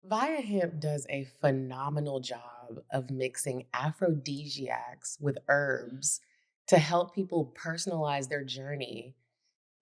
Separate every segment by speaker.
Speaker 1: Via Hemp does a phenomenal job of mixing aphrodisiacs with herbs to help people personalize their journey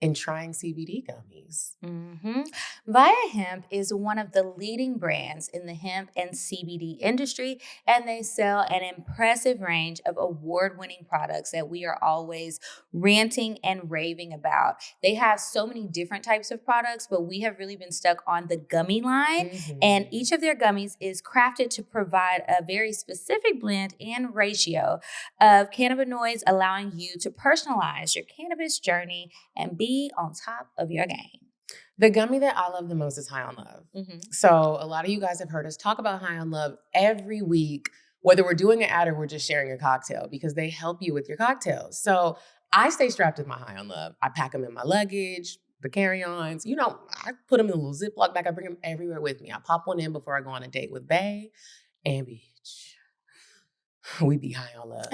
Speaker 1: in trying CBD gummies.
Speaker 2: hmm Via Hemp is one of the leading brands in the hemp and CBD industry, and they sell an impressive range of award winning products that we are always ranting and raving about. They have so many different types of products, but we have really been stuck on the gummy line, and
Speaker 1: Mhm.
Speaker 2: each of their gummies is crafted to provide a very specific blend and ratio of cannabinoids, allowing you to personalize your cannabis journey and be on top of your game.
Speaker 1: The gummy that I love the most is High on Love.
Speaker 2: hmm
Speaker 1: So, a lot of you guys have heard us talk about High on Love every week, whether we're doing an ad or we're just sharing a cocktail, because they help you with your cocktails. So, I stay strapped with my High on Love. I pack them in my luggage, the carry ons. I put them in a little Ziploc bag. I bring them everywhere with me. I pop one in before I go on a date with Bae. And bitch, we be high on love.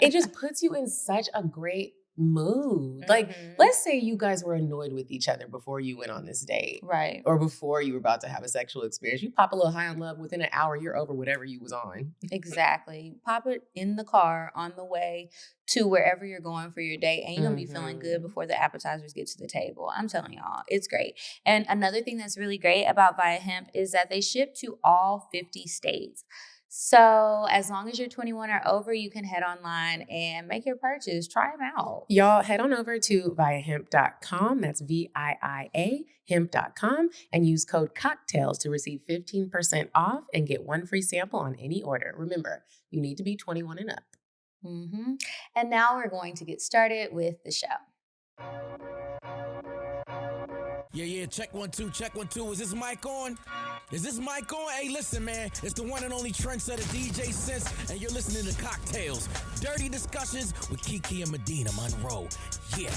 Speaker 1: It just puts you in such a great mood. Like,
Speaker 2: hmm
Speaker 1: let's say you guys were annoyed with each other before you went on this date
Speaker 2: Right.
Speaker 1: or before you were about to have a sexual experience. You pop a little high on love, within an hour, you're over whatever you was on.
Speaker 2: Exactly. Pop it in the car on the way to wherever you're going for your date, and you're going to be feeling good
Speaker 1: Mhm.
Speaker 2: before the appetizers get to the table. I'm telling y'all, it's great. And another thing that's really great about Via Hemp is that they ship to all 50 states. So as long as you're 21 or over, you can head online and make your purchase. Try them out.
Speaker 1: Y'all head on over to viahemp.com. That's VIIA hemp.com and use code CockTales to receive 15% off and get one free sample on any order. Remember, you need to be 21 and up.
Speaker 2: hmm And now we're going to get started with the show.
Speaker 3: Yeah, check 1 2, check 1 2. Is this mic on? Is this mic on? Hey, listen, man, it's the one and only trendsetter DJ Sense, and you're listening to CockTales, dirty discussions with Kiki and Medinah Monroe. Yeah.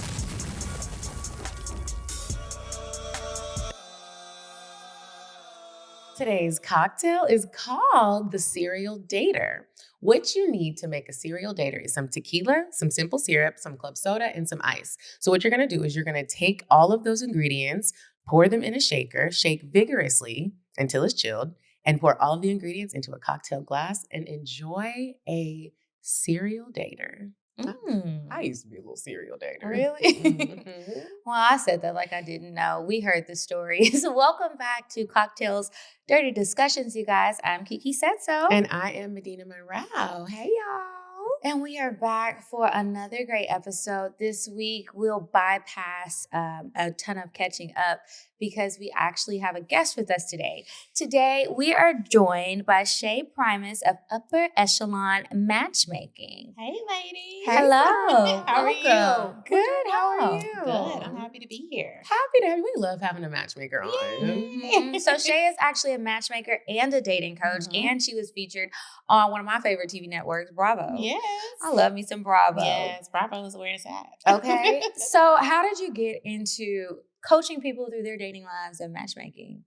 Speaker 1: Today's cocktail is called the Serial Dater. What you need to make a serial dater is some tequila, some simple syrup, some club soda, and some ice. So, what you're gonna do is you're gonna take all of those ingredients, pour them in a shaker, shake vigorously until it's chilled, and pour all of the ingredients into a cocktail glass and enjoy a serial dater. I
Speaker 2: Mm.
Speaker 1: used to be a little serial dater.
Speaker 2: Really?
Speaker 1: Mhm.
Speaker 2: Well, I said that like I didn't know. We heard the stories. Welcome back to Cocktails Dirty Discussions, you guys. I'm Kiki Said So.
Speaker 1: And I am Medinah Monroe. Hey, y'all.
Speaker 2: And we are back for another great episode. This week, we'll bypass a ton of catching up because we actually have a guest with us today. Today, we are joined by Shae Primus of Upper Echelon Matchmaking.
Speaker 4: Hey, ladies.
Speaker 2: Hello.
Speaker 4: How are
Speaker 2: Welcome.
Speaker 4: you?
Speaker 1: Good. How are
Speaker 2: Wow.
Speaker 1: you?
Speaker 4: Good. I'm happy to be here.
Speaker 1: Happy to have you. We love having a matchmaker on.
Speaker 2: So Shae is actually a matchmaker and a dating coach, and she was featured on one of my favorite TV networks, Bravo.
Speaker 4: Yes.
Speaker 2: I love me some Bravo.
Speaker 4: Yes, Bravo is where it's at.
Speaker 2: Okay. So how did you get into coaching people through their dating lives and matchmaking?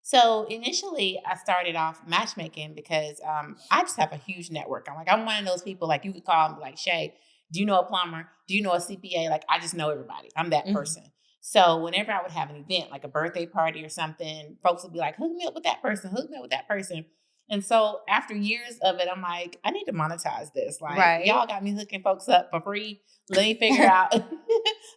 Speaker 4: So initially, I started off matchmaking because I just have a huge network. I'm one of those people, like, you could call and be like, Shae, do you know a plumber? Do you know a CPA? Like, I just know everybody. I'm that
Speaker 2: Mhm.
Speaker 4: person. So whenever I would have an event, like a birthday party or something, folks would be like, hook me up with that person, hook me up with that person. And so after years of it, I'm like, I need to monetize this. Like,
Speaker 2: Right.
Speaker 4: y'all got me hooking folks up for free. Let me figure out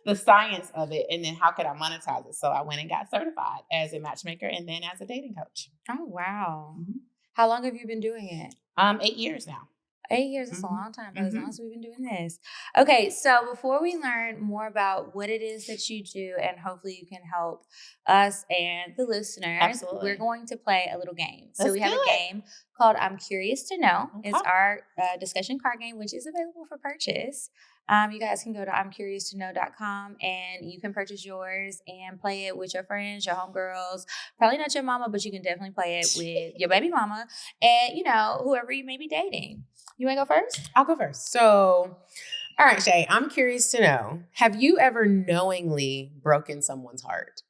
Speaker 4: the science of it, and then how could I monetize it? So I went and got certified as a matchmaker and then as a dating coach.
Speaker 2: Oh, wow.
Speaker 4: Mhm.
Speaker 2: How long have you been doing it?
Speaker 4: 8 years now.
Speaker 2: 8 years. That's
Speaker 4: Mhm.
Speaker 2: a long time, but as long
Speaker 4: Mhm.
Speaker 2: as we've been doing this. Okay, so before we learn more about what it is that you do, and hopefully you can help us and the listeners,
Speaker 4: Absolutely.
Speaker 2: we're going to play a little game. So
Speaker 4: Let's
Speaker 2: we have
Speaker 4: do
Speaker 2: a
Speaker 4: it.
Speaker 2: game called I'm Curious to Know.
Speaker 4: Okay.
Speaker 2: It's our discussion card game, which is available for purchase. You guys can go to I'mCuriousToKnow.com and you can purchase yours and play it with your friends, your homegirls. Probably not your mama, but you can definitely play it with your baby mama and, whoever you may be dating. You want to go first?
Speaker 1: I'll go first. So, all right, Shae, I'm curious to know, have you ever knowingly broken someone's heart?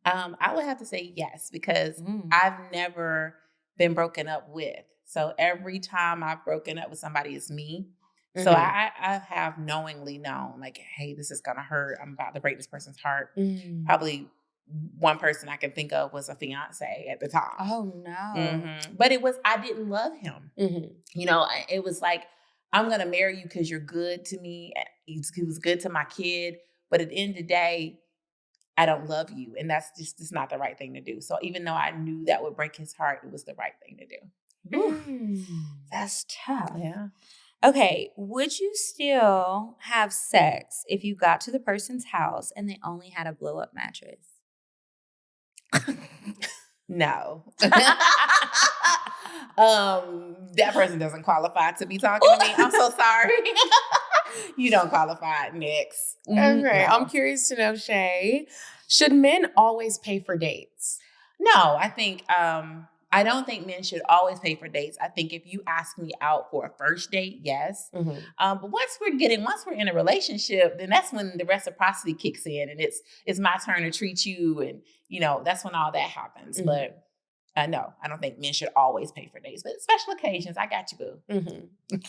Speaker 4: I would have to say yes, because
Speaker 2: Mm.
Speaker 4: I've never been broken up with. So every time I've broken up with somebody, it's me. So
Speaker 1: Mhm.
Speaker 4: I have knowingly known, like, hey, this is gonna hurt. I'm about to break this person's heart.
Speaker 1: Mm.
Speaker 4: Probably one person I can think of was a fiance at the time.
Speaker 2: Oh no.
Speaker 4: But I didn't love him. You know, it was like, I'm going to marry you because you're good to me. He was good to my kid. But at the end of the day, I don't love you. And that's just not the right thing to do. So even though I knew that would break his heart, it was the right thing to do.
Speaker 2: That's tough.
Speaker 4: Yeah.
Speaker 2: Okay, would you still have sex if you got to the person's house and they only had a blow-up mattress?
Speaker 4: No. That person doesn't qualify to be talking to me. I'm so sorry. You don't qualify. Next.
Speaker 1: Okay,
Speaker 4: No.
Speaker 1: I'm curious to know, Shae, should men always pay for dates?
Speaker 4: No, I think I don't think men should always pay for dates. I think if you ask me out for a first date, yes. But once we're in a relationship, then that's when the reciprocity kicks in, and it's my turn to treat you, and you know that's when all that happens. But no, I don't think men should always pay for dates. But special occasions, I got you, boo.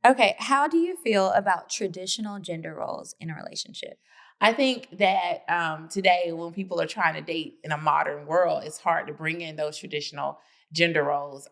Speaker 2: Okay, how do you feel about traditional gender roles in a relationship?
Speaker 4: I think that today, when people are trying to date in a modern world, it's hard to bring in those traditional gender roles,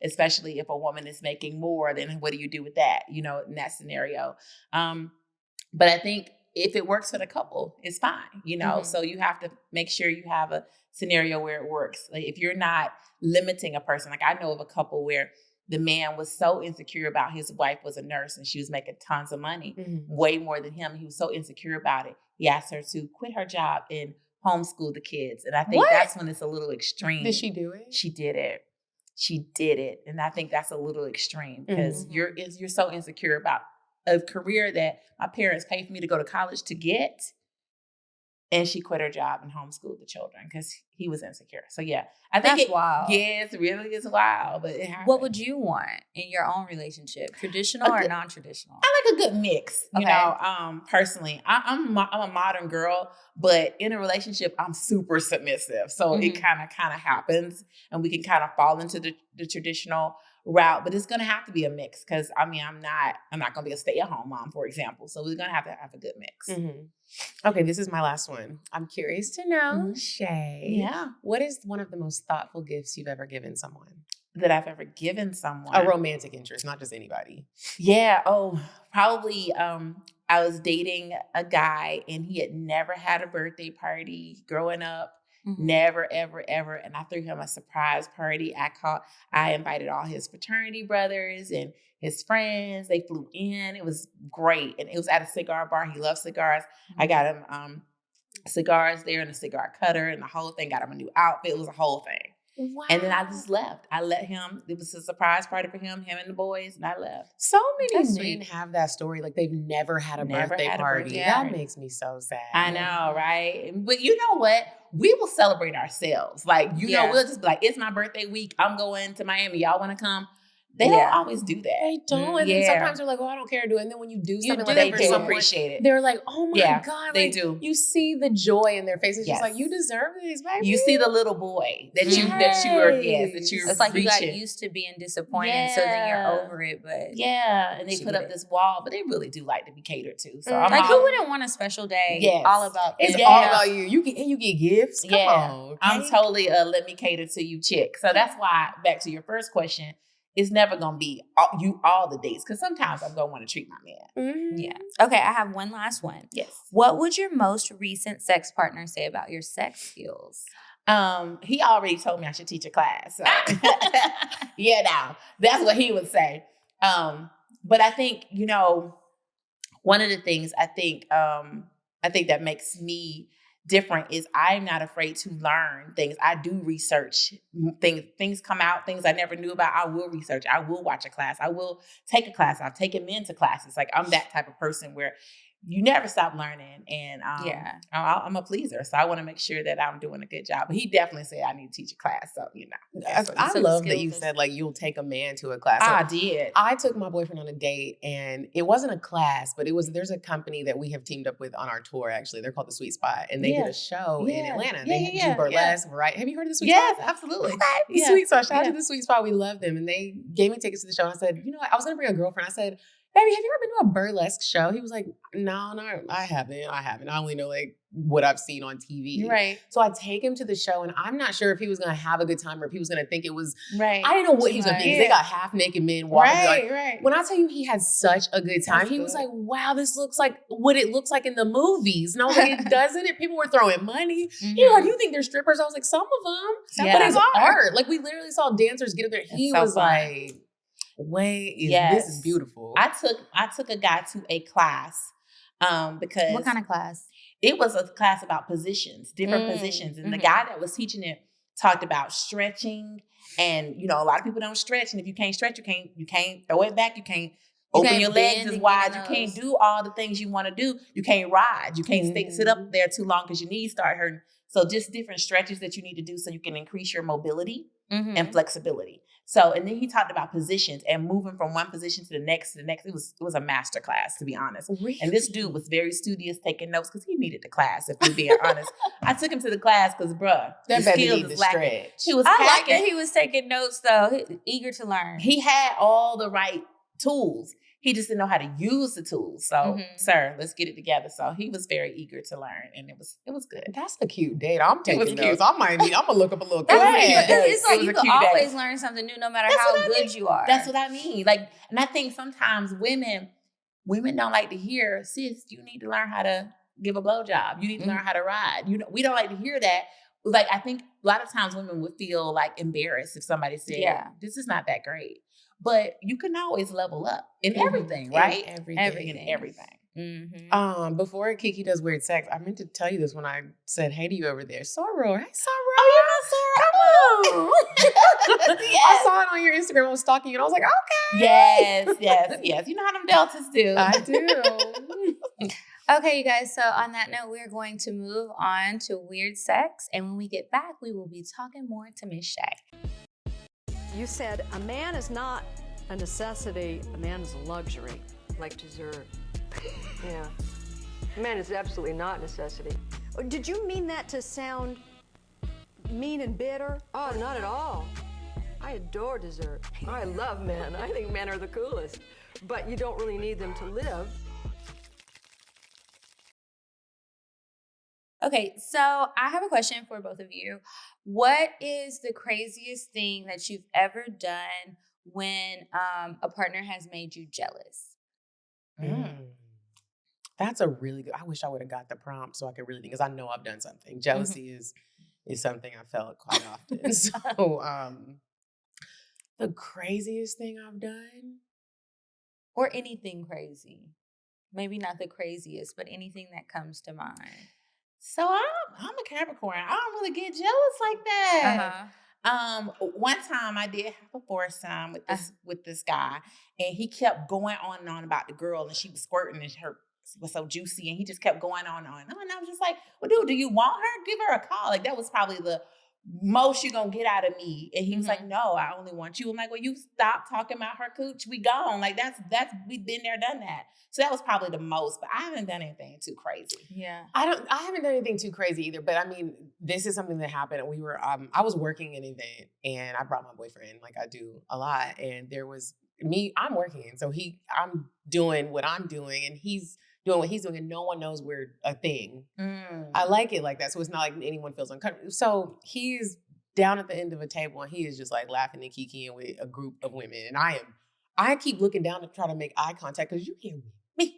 Speaker 4: especially if a woman is making more. Then what do you do with that? You know, in that scenario. But I think if it works for the couple, it's fine. You know, so you have to make sure you have a scenario where it works. Like if you're not limiting a person, like I know of a couple where the man was so insecure about his wife was a nurse and she was making tons of money, way more than him. He was so insecure about it. He asked her to quit her job and homeschool the kids. And I think that's when it's a little extreme.
Speaker 1: Did she do it?
Speaker 4: She did it. She did it. And I think that's a little extreme because you're so insecure about a career that my parents paid for me to go to college to get. And she quit her job and homeschooled the children because he was insecure. So yeah, I think
Speaker 2: That's wild.
Speaker 4: Yeah, it really is wild. But it happened.
Speaker 2: What would you want in your own relationship, traditional or non-traditional?
Speaker 4: I like a good mix. You know, personally, I'm a modern girl, but in a relationship, I'm super submissive. So it kind of happens, and we can kind of fall into the traditional route. But it's going to have to be a mix because I mean, I'm not going to be a stay-at-home mom, for example. So we're going to have a good mix.
Speaker 1: Okay, this is my last one. I'm curious to know, Shae.
Speaker 4: Yeah.
Speaker 1: What is one of the most thoughtful gifts you've ever given someone?
Speaker 4: That I've ever given someone.
Speaker 1: A romantic interest, not just anybody.
Speaker 4: Yeah. Oh, probably. I was dating a guy and he had never had a birthday party growing up. Never, ever, ever. And I threw him a surprise party. I invited all his fraternity brothers and his friends. They flew in. It was great. And it was at a cigar bar. He loves cigars. I got him cigars there and a cigar cutter and the whole thing. Got him a new outfit. It was a whole thing.
Speaker 1: Wow.
Speaker 4: And then I just left. I let him. It was a surprise party for him and the boys, and I left.
Speaker 1: So many
Speaker 2: That's
Speaker 1: men
Speaker 2: sweet.
Speaker 1: have that story. Like they've never had a birthday
Speaker 4: had a
Speaker 1: party.
Speaker 4: birthday
Speaker 1: That
Speaker 4: party.
Speaker 1: makes me so sad.
Speaker 4: I know, right? But you know what? We will celebrate ourselves. Like, you know, we'll just be like, it's my birthday week. I'm going to Miami. Y'all want to come? They don't always do that.
Speaker 1: They don't. And then sometimes they're like, oh, I don't care to do it. And then when you do something like that for someone,
Speaker 4: appreciate it.
Speaker 1: they're like, oh my God.
Speaker 4: They
Speaker 1: like,
Speaker 4: do.
Speaker 1: You see the joy in their faces. Just like, you deserve this, baby.
Speaker 4: You see the little boy that you're
Speaker 2: It's like
Speaker 4: reaching.
Speaker 2: you got used to being disappointed, so then you're over it. But
Speaker 4: and they put up this wall, but they really do like to be catered to. So I'm
Speaker 2: like, who wouldn't want a special day? All about
Speaker 1: it's all about you. You get gifts. Come on. Okay?
Speaker 4: I'm totally a let me cater to you chick. So that's why, back to your first question, it's never going to be all the dates because sometimes I'm going to want to treat my man.
Speaker 2: Yeah. Okay, I have one last one.
Speaker 4: Yes.
Speaker 2: What would your most recent sex partner say about your sex skills?
Speaker 4: He already told me I should teach a class. So. Now that's what he would say. But I think, you know, one of the things I think that makes me different is I'm not afraid to learn things. I do research things come out, things I never knew about. I will research. I will watch a class. I will take a class. I've taken men to classes. Like I'm that type of person where you never stop learning. And I'm a pleaser. So I want to make sure that I'm doing a good job. But he definitely said I need to teach a class. So, you know.
Speaker 1: I love that you said like you'll take a man to a class. So
Speaker 4: I did.
Speaker 1: I took my boyfriend on a date and it wasn't a class, but there's a company that we have teamed up with on our tour actually. They're called The Sweet Spot and they did a show in Atlanta. They do burlesque, right? Have you heard of The Sweet Spot?
Speaker 4: Yes, absolutely.
Speaker 1: The Sweet Spot. Shout out to The Sweet Spot. We love them. And they gave me tickets to the show. And I said, you know what? I was going to bring a girlfriend. I said, baby, have you ever been to a burlesque show? He was like, no, I haven't. I only know like what I've seen on TV.
Speaker 4: Right.
Speaker 1: So I take him to the show and I'm not sure if he was going to have a good time or if he was going to think it was,
Speaker 4: Right.
Speaker 1: I didn't know what he was going to think. 'Cause they got half naked men walking.
Speaker 4: Right.
Speaker 1: When I tell you he had such a good time,
Speaker 4: That's
Speaker 1: he was
Speaker 4: good.
Speaker 1: like, wow, this looks like what it looks like in the movies. And I was like, it doesn't it? People were throwing money. He was like, you think they're strippers? I was like, some of them.
Speaker 4: Yeah.
Speaker 1: But it's art. Like we literally saw dancers get up there. He
Speaker 4: so
Speaker 1: was
Speaker 4: fun.
Speaker 1: like, wait,
Speaker 4: Yes.
Speaker 1: this is beautiful.
Speaker 4: I took a guy to a class because
Speaker 2: What kind of class?
Speaker 4: it was a class about positions, different positions. And the guy that was teaching it talked about stretching. And, you know, a lot of people don't stretch. And if you can't stretch, you can't throw it back. You can't open your legs as wide. You can't do all the things you want to do. You can't ride. You can't sit up there too long because your knees start hurting. So just different stretches that you need to do so you can increase your mobility and flexibility. So, and then he talked about positions and moving from one position to the next. It was a master class, to be honest.
Speaker 1: Really?
Speaker 4: And this dude was very studious, taking notes because he needed the class. If we're being honest, I took him to the class because, bruh,
Speaker 1: That
Speaker 4: the
Speaker 1: baby
Speaker 4: skills
Speaker 1: need to
Speaker 4: is lacking.
Speaker 1: stretch.
Speaker 4: He was
Speaker 2: I like
Speaker 4: packing.
Speaker 2: that he was taking notes though. Eager to learn.
Speaker 4: He had all the right tools. He just didn't know how to use the tools. So, sir, let's get it together. So he was very eager to learn, and it was good.
Speaker 1: That's a cute date. I'm taking
Speaker 4: was
Speaker 1: notes.
Speaker 4: cute.
Speaker 1: I'm gonna look up a little.
Speaker 2: That's
Speaker 4: Right.
Speaker 2: cute.
Speaker 4: Yes,
Speaker 2: It's
Speaker 4: it
Speaker 2: like
Speaker 4: was
Speaker 2: you
Speaker 4: a
Speaker 2: can
Speaker 4: cute day.
Speaker 2: always learn something new no matter
Speaker 4: That's
Speaker 2: how
Speaker 4: what I
Speaker 2: good
Speaker 4: mean.
Speaker 2: you are.
Speaker 4: That's what I mean. Like, and I think sometimes women don't like to hear, sis, you need to learn how to give a blowjob. You need to learn how to ride. You know, we don't like to hear that. Like, I think a lot of times women would feel like embarrassed if somebody said, this is not that great. But you can always level up in everything, right?
Speaker 2: Mm-hmm.
Speaker 1: Before Kiki does weird sex, I meant to tell you this when I said hey to you over there. Soror. Hey, Soror.
Speaker 4: Oh, you know, Sarah.
Speaker 1: I saw it on your Instagram. I was stalking you and I was like, okay.
Speaker 4: Yes. You know how them deltas do.
Speaker 1: I do.
Speaker 2: Okay, you guys. So on that note, we're going to move on to weird sex. And when we get back, we will be talking more to Miss Shae.
Speaker 5: You said a man is not a necessity, a man is a luxury.
Speaker 6: Like dessert. Yeah. A man is absolutely not a necessity.
Speaker 5: Did you mean that to sound mean and bitter?
Speaker 6: Oh, not at all. I adore dessert. I love men. I think men are the coolest. But you don't really need them to live.
Speaker 2: Okay, so I have a question for both of you. What is the craziest thing that you've ever done when a partner has made you jealous?
Speaker 1: That's a really good. I wish I would have got the prompt so I could really think, because I know I've done something. Jealousy is something I felt quite often. So, the craziest thing I've done,
Speaker 2: Or anything crazy. Maybe not the craziest, but anything that comes to mind.
Speaker 4: So I'm a Capricorn. I don't really get jealous like that. One time I did have a foursome with this guy, and he kept going on and on about the girl, and she was squirting, and her was so juicy, and he just kept going on and on. And I was just like, well, dude, do you want her? Give her a call. Like, that was probably the most you're gonna get out of me. And he was like, no, I only want you. I'm like, well, you stop talking about her cooch. We gone. Like, that's we've been there, done that. So that was probably the most, but I haven't done anything too crazy.
Speaker 2: Yeah.
Speaker 1: I haven't done anything too crazy either, but I mean, this is something that happened. We were, I was working an event and I brought my boyfriend, like I do a lot. And there was I'm working. So I'm doing what I'm doing and he's doing what he's doing and no one knows we're a thing. I like it like that. So it's not like anyone feels uncomfortable. So he's down at the end of a table and he is just like laughing and kikiing with a group of women. And I keep looking down to try to make eye contact because you can't me.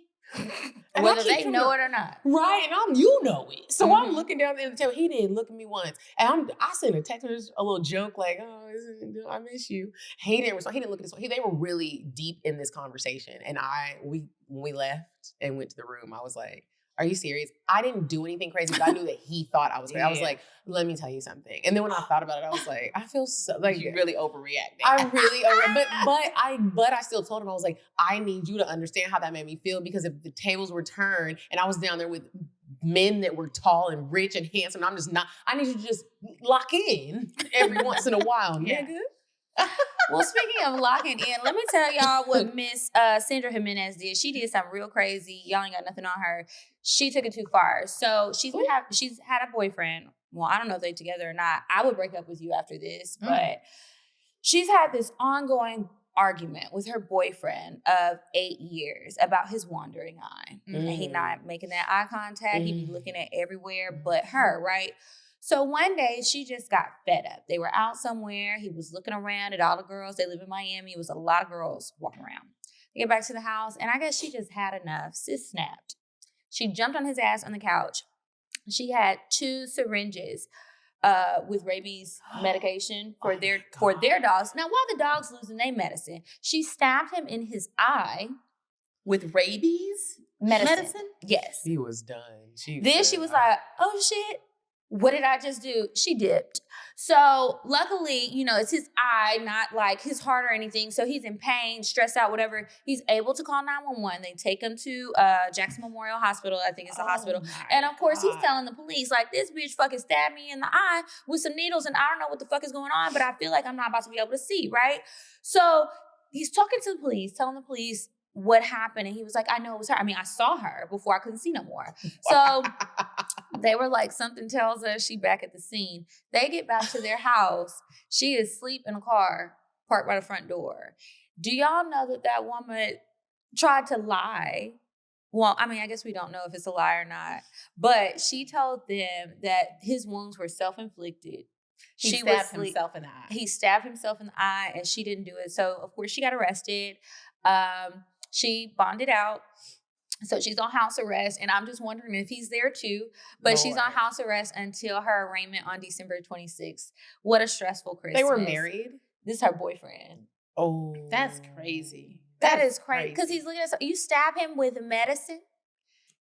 Speaker 1: And
Speaker 2: Whether they know it or not.
Speaker 1: Right. And you know it. So I'm looking down at the end of the table. He didn't look at me once. And I sent a text, a little joke like, oh, I miss you. He didn't respond. He didn't look at this. They were really deep in this conversation. And when we left and went to the room, I was like, are you serious? I didn't do anything crazy, but I knew that he thought I was crazy. I was like, let me tell you something. And then when I thought about it, I was like, I feel so like
Speaker 4: You really overreacted.
Speaker 1: I really but I still told him, I was like, I need you to understand how that made me feel because if the tables were turned and I was down there with men that were tall and rich and handsome, I'm just not, I need you to just lock in every once in a while, nigga.
Speaker 2: Well, speaking of locking in, let me tell y'all what Miss Sandra Jimenez did. She did something real crazy. Y'all ain't got nothing on her. She took it too far. So she's had a boyfriend. Well, I don't know if they're together or not. I would break up with you after this, but she's had this ongoing argument with her boyfriend of 8 years about his wandering eye. And he not making that eye contact. He be looking at everywhere but her, right? So one day she just got fed up. They were out somewhere. He was looking around at all the girls. They live in Miami. It was a lot of girls walking around. They get back to the house, and I guess she just had enough. Sis snapped. She jumped on his ass on the couch. She had 2 syringes with rabies medication for their dogs. Now, while the dog's losing their medicine, she stabbed him in his eye
Speaker 4: with rabies
Speaker 2: medicine. Yes.
Speaker 1: He was done.
Speaker 2: Then she was like, oh shit, what did I just do? She dipped. So luckily, you know, it's his eye, not like his heart or anything. So he's in pain, stressed out, whatever. He's able to call 911. They take him to Jackson Memorial Hospital. I think it's a hospital. And of course, he's telling the police, like, this bitch fucking stabbed me in the eye with some needles, and I don't know what the fuck is going on, but I feel like I'm not about to be able to see, right? So he's talking to the police, telling the police what happened. And he was like, I know it was her. I mean, I saw her before I couldn't see no more. So they were like, something tells us she back at the scene. They get back to their house. She is asleep in a car parked by the front door. Do y'all know that woman tried to lie? Well, I mean, I guess we don't know if it's a lie or not. But she told them that his wounds were self-inflicted.
Speaker 4: He stabbed himself in the eye.
Speaker 2: He stabbed himself in the eye, and she didn't do it. So, of course, she got arrested. She bonded out. So she's on house arrest, and I'm just wondering if he's there too. But she's on house arrest until her arraignment on December 26th. What a stressful Christmas.
Speaker 1: They were married?
Speaker 2: This is her boyfriend.
Speaker 1: Oh.
Speaker 4: That's crazy.
Speaker 2: That is crazy. Because he's looking at you stab him with medicine?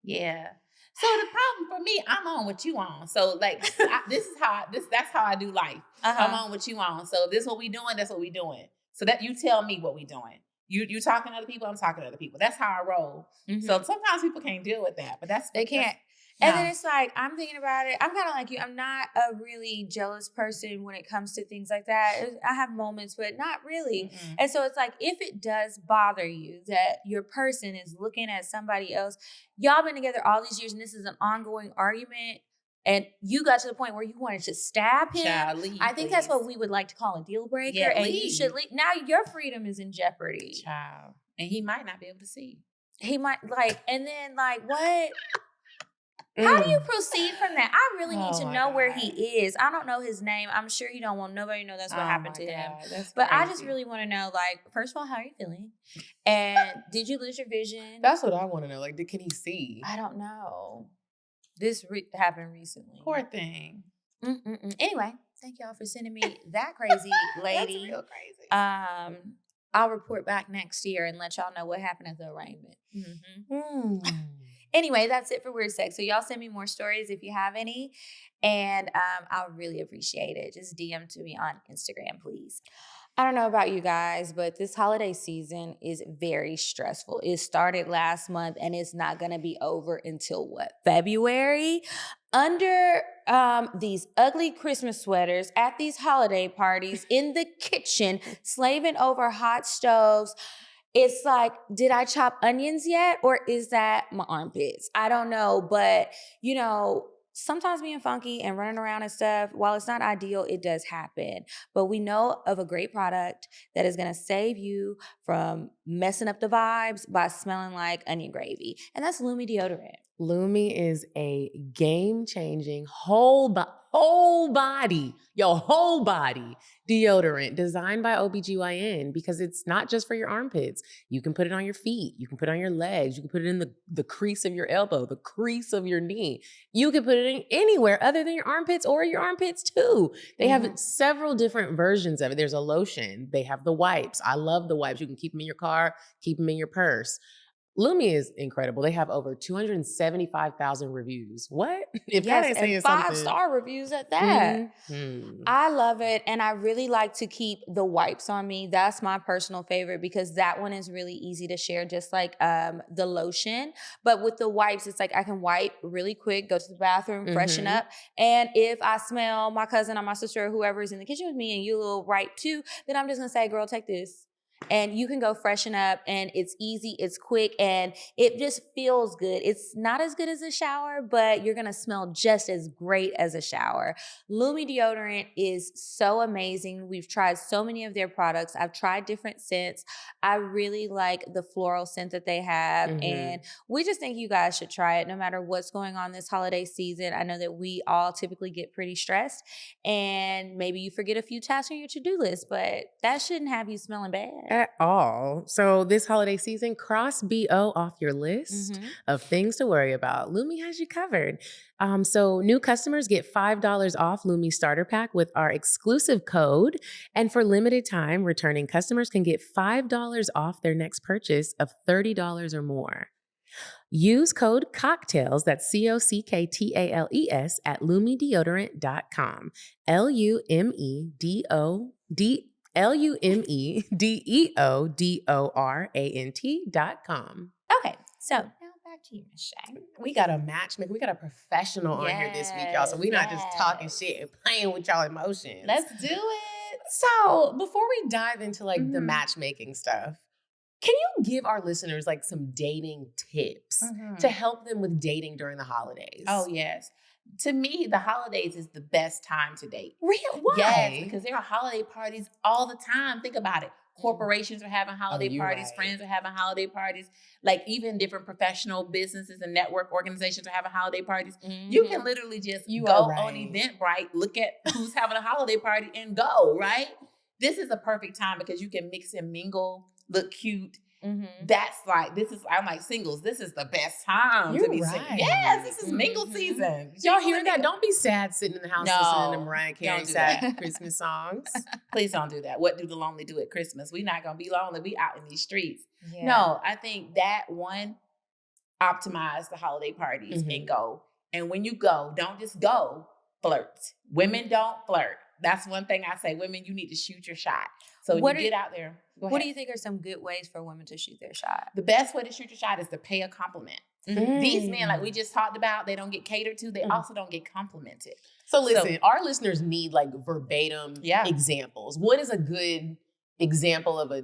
Speaker 4: Yeah. So the problem for me, I'm on what you on. So like, that's how I do life. I'm on what you on. So this what we doing, that's what we doing. So that you tell me what we doing. You talking to other people, I'm talking to other people. That's how I roll. Mm-hmm. So sometimes people can't deal with that, but they can't.
Speaker 2: And then it's like, I'm thinking about it. I'm kind of like you. I'm not a really jealous person when it comes to things like that. I have moments, but not really. Mm-hmm. And so it's like, if it does bother you that your person is looking at somebody else, y'all been together all these years and this is an ongoing argument, and you got to the point where you wanted to stab him.
Speaker 4: Child, leave,
Speaker 2: I think that's what we would like to call a deal breaker.
Speaker 4: Yeah,
Speaker 2: and
Speaker 4: leave.
Speaker 2: You should leave. Now your freedom is in jeopardy.
Speaker 4: Child. And he might not be able to see.
Speaker 2: He might and then what? How do you proceed from that? I really need to know where he is. I don't know his name. I'm sure he don't want nobody to know that's what happened to him. But I just really want to know, first of all, how are you feeling? And did you lose your vision?
Speaker 1: That's what I want to know. Can he see?
Speaker 2: I don't know. This happened recently.
Speaker 4: Poor thing.
Speaker 2: Anyway, thank y'all for sending me that crazy lady.
Speaker 4: That's real crazy.
Speaker 2: I'll report back next year and let y'all know what happened at the arraignment. Mm-hmm. Anyway, that's it for Weird Sex. So y'all send me more stories if you have any. And I'll really appreciate it. Just DM to me on Instagram, please. I don't know about you guys, but this holiday season is very stressful. It started last month and it's not going to be over until February? Under these ugly Christmas sweaters at these holiday parties in the kitchen, slaving over hot stoves. It's like, did I chop onions yet? Or is that my armpits? I don't know. But, sometimes being funky and running around and stuff, while it's not ideal, it does happen. But we know of a great product that is going to save you from messing up the vibes by smelling like onion gravy. And that's Lumi deodorant.
Speaker 1: Lumi is a game-changing whole body deodorant designed by OBGYN because it's not just for your armpits. You can put it on your feet. You can put it on your legs. You can put it in the crease of your elbow, the crease of your knee. You can put it in anywhere other than your armpits or your armpits too. They have several different versions of it. There's a lotion. They have the wipes. I love the wipes. You can keep them in your car, keep them in your purse. Lumi is incredible. They have over 275,000 reviews. What? If that ain't saying something.
Speaker 2: 5-star reviews at that. Mm-hmm. I love it. And I really like to keep the wipes on me. That's my personal favorite because that one is really easy to share, just like the lotion. But with the wipes, it's like I can wipe really quick, go to the bathroom, freshen up. And if I smell my cousin or my sister or whoever is in the kitchen with me and you a little right too, then I'm just going to say, girl, take this. And you can go freshen up, and it's easy, it's quick, and it just feels good. It's not as good as a shower, but you're going to smell just as great as a shower. Lumi deodorant is so amazing. We've tried so many of their products. I've tried different scents. I really like the floral scent that they have, and we just think you guys should try it no matter what's going on this holiday season. I know that we all typically get pretty stressed, and maybe you forget a few tasks on your to-do list, but that shouldn't have you smelling bad.
Speaker 1: At all. So this holiday season, cross BO off your list of things to worry about. Lumi has you covered. So new customers get $5 off Lumi Starter Pack with our exclusive code. And for limited time, returning customers can get $5 off their next purchase of $30 or more. Use code CockTales, that's CockTales, at lumideodorant.com. LumiDeodorant.com.
Speaker 2: Okay, so now back to you, Miss Shae.
Speaker 1: We got a matchmaker. We got a professional on here this week, y'all. So we're not just talking shit and playing with y'all emotions.
Speaker 2: Let's do it.
Speaker 1: So before we dive into like the matchmaking stuff, can you give our listeners like some dating tips to help them with dating during the holidays?
Speaker 4: Oh, yes. To me, the holidays is the best time to date.
Speaker 1: Real? Why?
Speaker 4: Yes, because there are holiday parties all the time. Think about it. Corporations are having holiday parties.
Speaker 1: Right.
Speaker 4: Friends are having holiday parties. Like even different professional businesses and network organizations are having holiday parties. You can literally just go on Eventbrite, look at who's having a holiday party and go, right? This is a perfect time because you can mix and mingle, look cute. That's like, I'm like singles. This is the best time to be single. Yes, this is mingle season.
Speaker 1: Y'all hear that? Don't be sad sitting in the house listening to Mariah Carey sad Christmas songs.
Speaker 4: Please don't do that. What do the lonely do at Christmas? We're not going to be lonely. We out in these streets.
Speaker 2: Yeah.
Speaker 4: No, I think that one, optimize the holiday parties and go. And when you go, don't just go, flirt. Women don't flirt. That's one thing I say. Women, you need to shoot your shot. So when you get out there, go ahead.
Speaker 2: What do you think are some good ways for women to shoot their shot?
Speaker 4: The best way to shoot your shot is to pay a compliment. These men, like we just talked about, they don't get catered to. They also don't get complimented.
Speaker 1: So listen, our listeners need like verbatim examples. What is a good example of a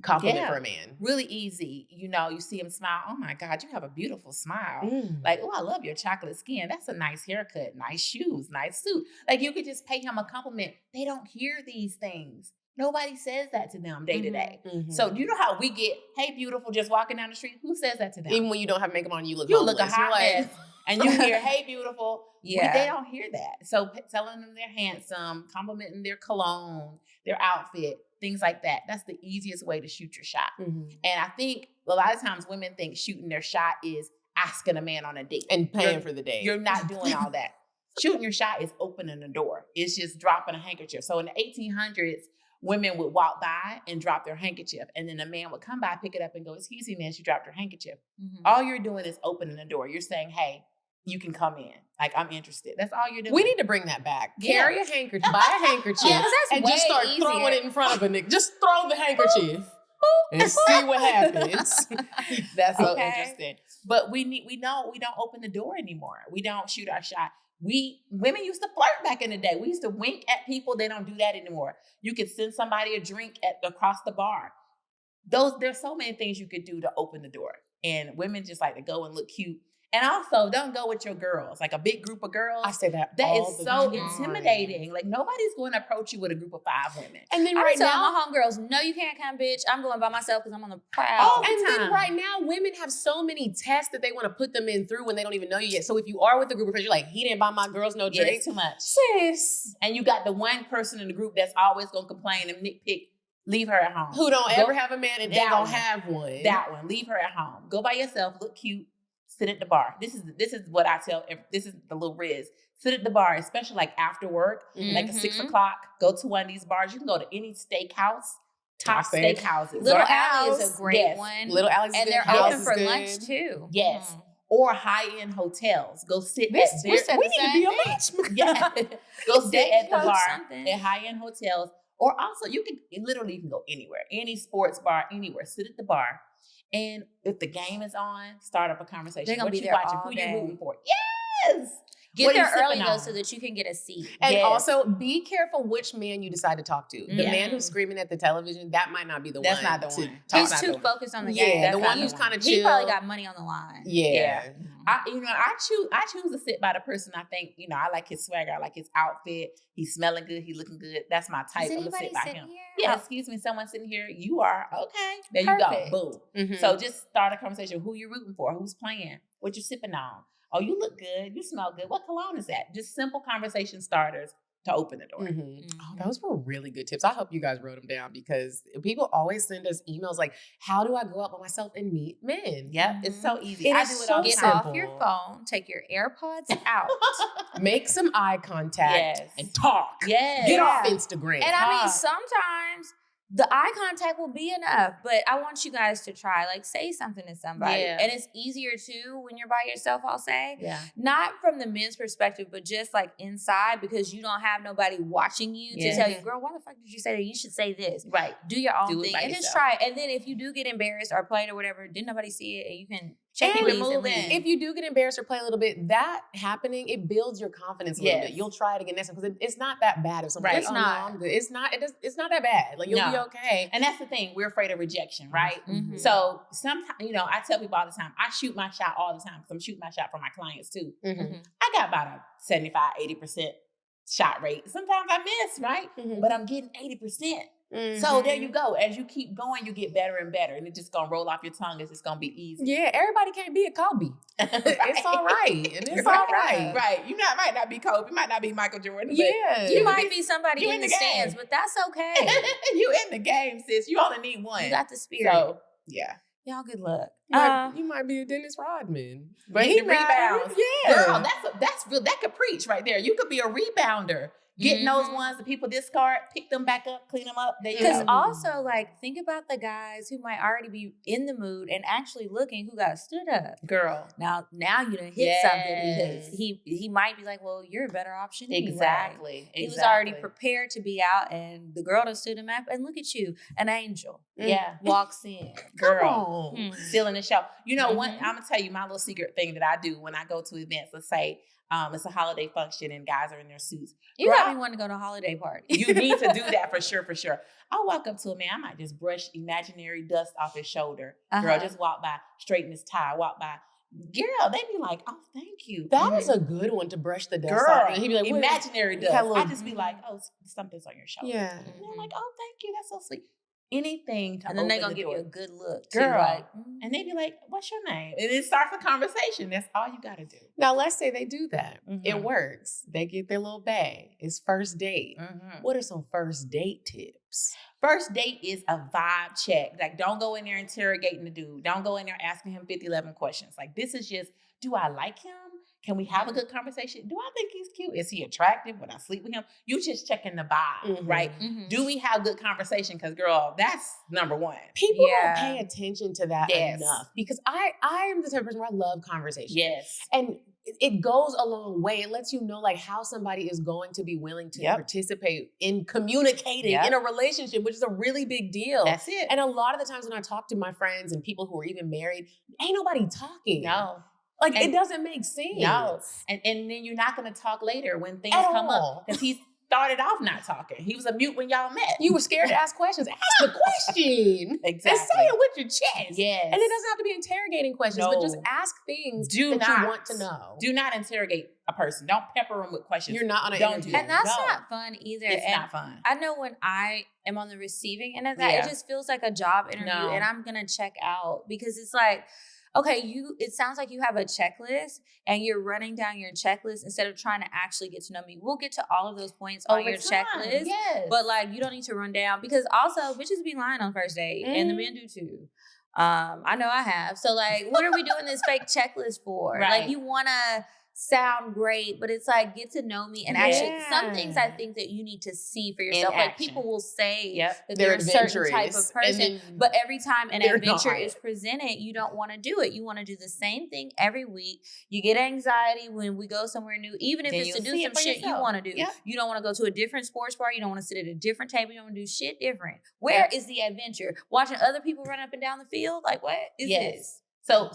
Speaker 1: compliment for a man?
Speaker 4: Really easy. You know, you see him smile. Oh my God, you have a beautiful smile. Like, oh, I love your chocolate skin. That's a nice haircut, nice shoes, nice suit. Like you could just pay him a compliment. They don't hear these things. Nobody says that to them day to day. So you know how we get, hey, beautiful, just walking down the street? Who says that to them?
Speaker 1: Even when you don't have makeup on, you look
Speaker 4: a hot mess. And you hear, hey, beautiful.
Speaker 2: Yeah.
Speaker 4: They don't hear that. So telling them they're handsome, complimenting their cologne, their outfit, things like that. That's the easiest way to shoot your shot. And I think a lot of times women think shooting their shot is asking a man on a date.
Speaker 1: And paying for the date.
Speaker 4: You're not doing all that. Shooting your shot is opening the door. It's just dropping a handkerchief. So in the 1800s, women would walk by and drop their handkerchief. And then a man would come by, pick it up and go, excuse me, man, she dropped her handkerchief. All you're doing is opening the door. You're saying, hey, you can come in. Like, I'm interested. That's all you're doing.
Speaker 1: We need to bring that back. Carry a handkerchief, buy a handkerchief, and just start throwing it in front of a nigga. Just throw the handkerchief and see what happens.
Speaker 4: That's so interesting. But we don't open the door anymore. We don't shoot our shot. Women used to flirt back in the day. We used to wink at people. They don't do that anymore. You could send somebody a drink across the bar. There's so many things you could do to open the door. And women just like to go and look cute. And also, don't go with your girls, like a big group of girls.
Speaker 1: I say that
Speaker 4: That
Speaker 1: all
Speaker 4: is
Speaker 1: the
Speaker 4: so
Speaker 1: time.
Speaker 4: intimidating. Like, nobody's going to approach you with a group of 5 women.
Speaker 1: And then
Speaker 2: I'm
Speaker 1: right
Speaker 2: telling
Speaker 1: now,
Speaker 2: my homegirls, no, you can't come, bitch. I'm going by myself because I'm on the prowl.
Speaker 4: All the
Speaker 1: and then
Speaker 4: time.
Speaker 1: right now, women have so many tests that they want to put them in through when they don't even know you yet. So if you are with a group of friends, you're like, he didn't buy my girls no
Speaker 4: Yeah,
Speaker 1: drink.
Speaker 4: it's too much.
Speaker 1: Sis.
Speaker 4: And you got the one person in the group that's always going to complain and nitpick. Leave her at home.
Speaker 1: Who don't
Speaker 4: Go-
Speaker 1: ever have a man and ain't
Speaker 4: That
Speaker 1: gonna
Speaker 4: one.
Speaker 1: have one.
Speaker 4: That one. Leave her at home. Go by yourself. Look cute. Sit at the bar. This is what I tell. This is the little riz. Sit at the bar, especially like after work, like at 6 o'clock. Go to one of these bars. You can go to any steakhouse, top steakhouses.
Speaker 2: Little
Speaker 1: Go to
Speaker 2: Alley is
Speaker 1: House.
Speaker 2: a great
Speaker 4: Yes.
Speaker 2: one.
Speaker 1: Little Alex is
Speaker 2: and
Speaker 1: good.
Speaker 2: they're
Speaker 1: House
Speaker 2: open
Speaker 1: is
Speaker 2: for
Speaker 1: good.
Speaker 2: lunch too.
Speaker 4: Yes. Or high-end hotels. Go sit
Speaker 1: This,
Speaker 4: at
Speaker 1: we
Speaker 4: their.
Speaker 1: said we need to be a matchmaker.
Speaker 4: Yeah. Go sit at the
Speaker 2: Steakhouse,
Speaker 4: bar
Speaker 2: something.
Speaker 4: at high-end hotels. Or also, you can go anywhere, any sports bar, anywhere. Sit at the bar. And if the game is on, start up a conversation.
Speaker 2: They're gonna
Speaker 4: What
Speaker 2: be
Speaker 4: you
Speaker 2: there
Speaker 4: watching?
Speaker 2: all
Speaker 4: Who
Speaker 2: day.
Speaker 4: you rooting for? Yes.
Speaker 2: Get there
Speaker 4: sipping
Speaker 2: early though,
Speaker 4: on?
Speaker 2: so that you can get a seat.
Speaker 1: And
Speaker 4: Yes.
Speaker 1: also be careful which man you decide to talk to. The
Speaker 4: Yeah.
Speaker 1: man who's screaming at the television, that might not be the
Speaker 4: That's
Speaker 1: one.
Speaker 4: not the
Speaker 1: to
Speaker 4: one.
Speaker 1: talk
Speaker 2: He's
Speaker 4: That's
Speaker 1: to.
Speaker 4: not
Speaker 2: too
Speaker 4: the one.
Speaker 2: focused on the
Speaker 1: Yeah,
Speaker 2: game.
Speaker 1: the
Speaker 4: That's
Speaker 1: one
Speaker 4: not
Speaker 1: who's
Speaker 4: the
Speaker 1: kind of
Speaker 2: He
Speaker 1: chill.
Speaker 2: probably got money on the line.
Speaker 1: Yeah.
Speaker 4: I choose to sit by the person I think, I like his swagger, I like his outfit, he's smelling good, he's looking good. That's my type.
Speaker 2: Is
Speaker 4: I'm gonna
Speaker 2: anybody
Speaker 4: sit by
Speaker 2: sitting
Speaker 4: him.
Speaker 2: here?
Speaker 4: Yeah,
Speaker 2: Oh.
Speaker 4: excuse me, someone sitting here. You are okay. There
Speaker 2: Perfect.
Speaker 4: you go. Boom.
Speaker 1: Mhm.
Speaker 4: So just start a conversation. Who you rooting for? Who's playing? What you sipping on? Oh, you look good. You smell good. What cologne is that? Just simple conversation starters to open the door.
Speaker 1: Oh, those were really good tips. I hope you guys wrote them down because people always send us emails like, how do I go out by myself and meet men?
Speaker 4: Yep, it's so easy.
Speaker 1: It
Speaker 4: I
Speaker 1: is
Speaker 4: do it
Speaker 1: so
Speaker 4: all the
Speaker 2: Get
Speaker 4: time.
Speaker 2: off your phone, take your AirPods out.
Speaker 1: Make some eye contact
Speaker 4: Yes.
Speaker 1: and talk.
Speaker 4: Yes.
Speaker 1: Get off
Speaker 2: Yeah.
Speaker 1: Instagram.
Speaker 2: And I mean,
Speaker 4: Talk.
Speaker 2: sometimes the eye contact will be enough, but I want you guys to try, like, say something to somebody.
Speaker 4: Yeah.
Speaker 2: And it's easier too when you're by yourself, I'll say.
Speaker 4: Yeah.
Speaker 2: Not from the men's perspective, but just like inside, because you don't have nobody watching you to
Speaker 4: Yeah.
Speaker 2: tell you, girl, why the fuck did you say that? You should say this.
Speaker 4: Right.
Speaker 2: Do your own
Speaker 4: Do it
Speaker 2: thing
Speaker 4: by
Speaker 2: and just
Speaker 4: yourself.
Speaker 2: try it. And then if you do get embarrassed or played or whatever, didn't nobody see it, and you can check
Speaker 1: And
Speaker 2: please and
Speaker 4: move
Speaker 2: leave.
Speaker 4: in.
Speaker 1: if you do get embarrassed or play a little bit, that happening, it builds your confidence a little
Speaker 4: Yes.
Speaker 1: bit. You'll try it again next time because it's not that bad if someone's
Speaker 4: Right.
Speaker 1: like,
Speaker 2: It's
Speaker 1: oh,
Speaker 2: not.
Speaker 1: no, I'm good. It's not, it's not that bad. Like, you'll be
Speaker 4: No.
Speaker 1: okay.
Speaker 4: And that's the thing. We're afraid of rejection, right?
Speaker 2: Mhm.
Speaker 4: So sometimes, I tell people all the time, I shoot my shot all the time because I'm shooting my shot for my clients too.
Speaker 1: Mhm.
Speaker 4: I got about a 75, 80% shot rate. Sometimes I miss, right?
Speaker 1: Mhm.
Speaker 4: But I'm getting 80%.
Speaker 1: Mm-hmm.
Speaker 4: So there you go. As you keep going, you get better and better. And it's just going to roll off your tongue. It's just going to be easy.
Speaker 1: Yeah, everybody can't be a Kobe. It's all right. And it's
Speaker 4: Right.
Speaker 1: all right.
Speaker 4: Right. You might not be Kobe. You might not be Michael Jordan. But
Speaker 1: Yeah.
Speaker 2: You might be somebody
Speaker 4: You
Speaker 2: in
Speaker 4: in
Speaker 2: the
Speaker 4: the game.
Speaker 2: stands, but that's okay.
Speaker 4: you in the game, sis. You only need one.
Speaker 2: You got the spirit.
Speaker 4: So, yeah.
Speaker 2: Y'all good luck.
Speaker 1: You might be a Dennis Rodman. But
Speaker 4: Get
Speaker 1: he
Speaker 4: the rebounds.
Speaker 1: Yeah.
Speaker 4: Girl, that's real. That could preach right there. You could be a rebounder. Getting those ones that people discard, pick them back up, clean them up.
Speaker 2: Because also, like, think about the guys who might already be in the mood and actually looking who got stood up.
Speaker 4: girl.
Speaker 2: Now you done hit something because he might be like, well, you're a better option anyway.
Speaker 4: Exactly.
Speaker 2: He was already prepared to be out, and the girl done stood him up, and look at you, an angel.
Speaker 4: Yeah.
Speaker 2: Walks in.
Speaker 4: Girl.
Speaker 1: Come on.
Speaker 4: Still in the show. You know what?
Speaker 2: Mhm.
Speaker 4: I'm going to tell you my little secret thing that I do when I go to events. Let's say it's a holiday function and guys are in their suits.
Speaker 2: You
Speaker 4: Girl,
Speaker 2: got me wanting to go to a holiday party.
Speaker 4: You need to do that for sure, for sure. I'll walk up to a man. I might just brush imaginary dust off his shoulder. Girl,
Speaker 2: Uh-huh.
Speaker 4: just walk by, straighten his tie, walk by. Girl, they be like, oh, thank you.
Speaker 1: That is a good one to brush the dust
Speaker 4: Girl,
Speaker 1: off. And he'd be like, what?
Speaker 4: imaginary
Speaker 1: You
Speaker 4: dust.
Speaker 1: got a little-
Speaker 4: I just be like, oh, something's on your shoulder.
Speaker 1: Yeah.
Speaker 4: And they're like, oh, thank you. That's so sweet. Anything to
Speaker 2: And then they
Speaker 4: open
Speaker 2: gonna
Speaker 4: the
Speaker 2: give
Speaker 4: door.
Speaker 2: you a good look, too.
Speaker 4: Girl.
Speaker 2: Like,
Speaker 4: And they be like, what's your name? And it starts a conversation. That's all you got to do.
Speaker 1: Now, let's say they do that. It
Speaker 4: Mhm.
Speaker 1: works. They get their little bag. It's first date. What are some first date tips?
Speaker 4: First date is a vibe check. Like, don't go in there interrogating the dude. Don't go in there asking him 50, 11 questions. Like, this is just, do I like him? Can we have a good conversation? Do I think he's cute? Is he attractive? Would I sleep with him? You just checking the vibe, right?
Speaker 2: mhm.
Speaker 4: Do we have good conversation? Because, girl, that's number one.
Speaker 1: People
Speaker 2: Yeah.
Speaker 1: don't pay attention to that
Speaker 4: Yes.
Speaker 1: enough because I am the type of person where I love conversation.
Speaker 4: Yes.
Speaker 1: And it goes a long way. It lets you know like how somebody is going to be willing to
Speaker 4: Yep.
Speaker 1: participate in communicating
Speaker 4: Yep.
Speaker 1: in a relationship, which is a really big deal.
Speaker 4: That's it.
Speaker 1: And a lot of the times when I talk to my friends and people who are even married, ain't nobody talking.
Speaker 4: No.
Speaker 1: Like
Speaker 4: And-
Speaker 1: it doesn't make sense.
Speaker 4: No. And then you're not going to talk later when things
Speaker 1: At
Speaker 4: come
Speaker 1: all.
Speaker 4: up. Because he started off not talking. He was a mute when y'all met.
Speaker 1: You were scared to ask questions. Ask the question.
Speaker 4: Exactly.
Speaker 1: And say it with your chest.
Speaker 4: Yes.
Speaker 1: And it doesn't have to be interrogating questions, but just
Speaker 4: No.
Speaker 1: ask things
Speaker 4: Do
Speaker 1: that
Speaker 4: not
Speaker 1: you want to know.
Speaker 4: Do not interrogate a person. Don't pepper them with questions.
Speaker 1: You're not on an
Speaker 4: Don't
Speaker 1: interview.
Speaker 4: do
Speaker 2: And that's
Speaker 4: No.
Speaker 2: not fun either.
Speaker 4: It's
Speaker 2: and
Speaker 4: not fun.
Speaker 2: I know when I am on the receiving end of that,
Speaker 4: Yeah.
Speaker 2: it just feels like a job interview,
Speaker 4: No.
Speaker 2: and I'm gonna check out because it's like, okay, it sounds like you have a checklist and you're running down your checklist instead of trying to actually get to know me. We'll get to all of those points on
Speaker 4: Over
Speaker 2: your
Speaker 4: time,
Speaker 2: checklist,
Speaker 4: yes.
Speaker 2: but like you don't need to run down because also bitches be lying on first date and the men do too. I know I have. So like, what are we doing this fake checklist for?
Speaker 4: Right.
Speaker 2: Like you wanna sound great, but it's like get to know me and actually some things I
Speaker 1: Yeah.
Speaker 2: think that you need to see for yourself. Like
Speaker 4: action.
Speaker 2: people will say
Speaker 4: Yep.
Speaker 2: that
Speaker 1: They're
Speaker 2: they're a certain type
Speaker 1: adventurous,
Speaker 2: of
Speaker 1: and
Speaker 2: person,
Speaker 1: then
Speaker 2: but every time an
Speaker 1: they're
Speaker 2: adventure
Speaker 1: not.
Speaker 2: is presented, you don't want to do it. You want to do the same thing every week. You get anxiety when we go somewhere new, even if
Speaker 4: Then
Speaker 2: it's to
Speaker 4: you'll
Speaker 2: do
Speaker 4: see
Speaker 2: some
Speaker 4: it for
Speaker 2: shit you
Speaker 4: yourself.
Speaker 2: want to do.
Speaker 4: Yep.
Speaker 2: You don't want to go to a different sports bar. You don't want to sit at a different table. You don't want to do shit different. Where is the adventure? Watching other people run up and down the field? Like what is this?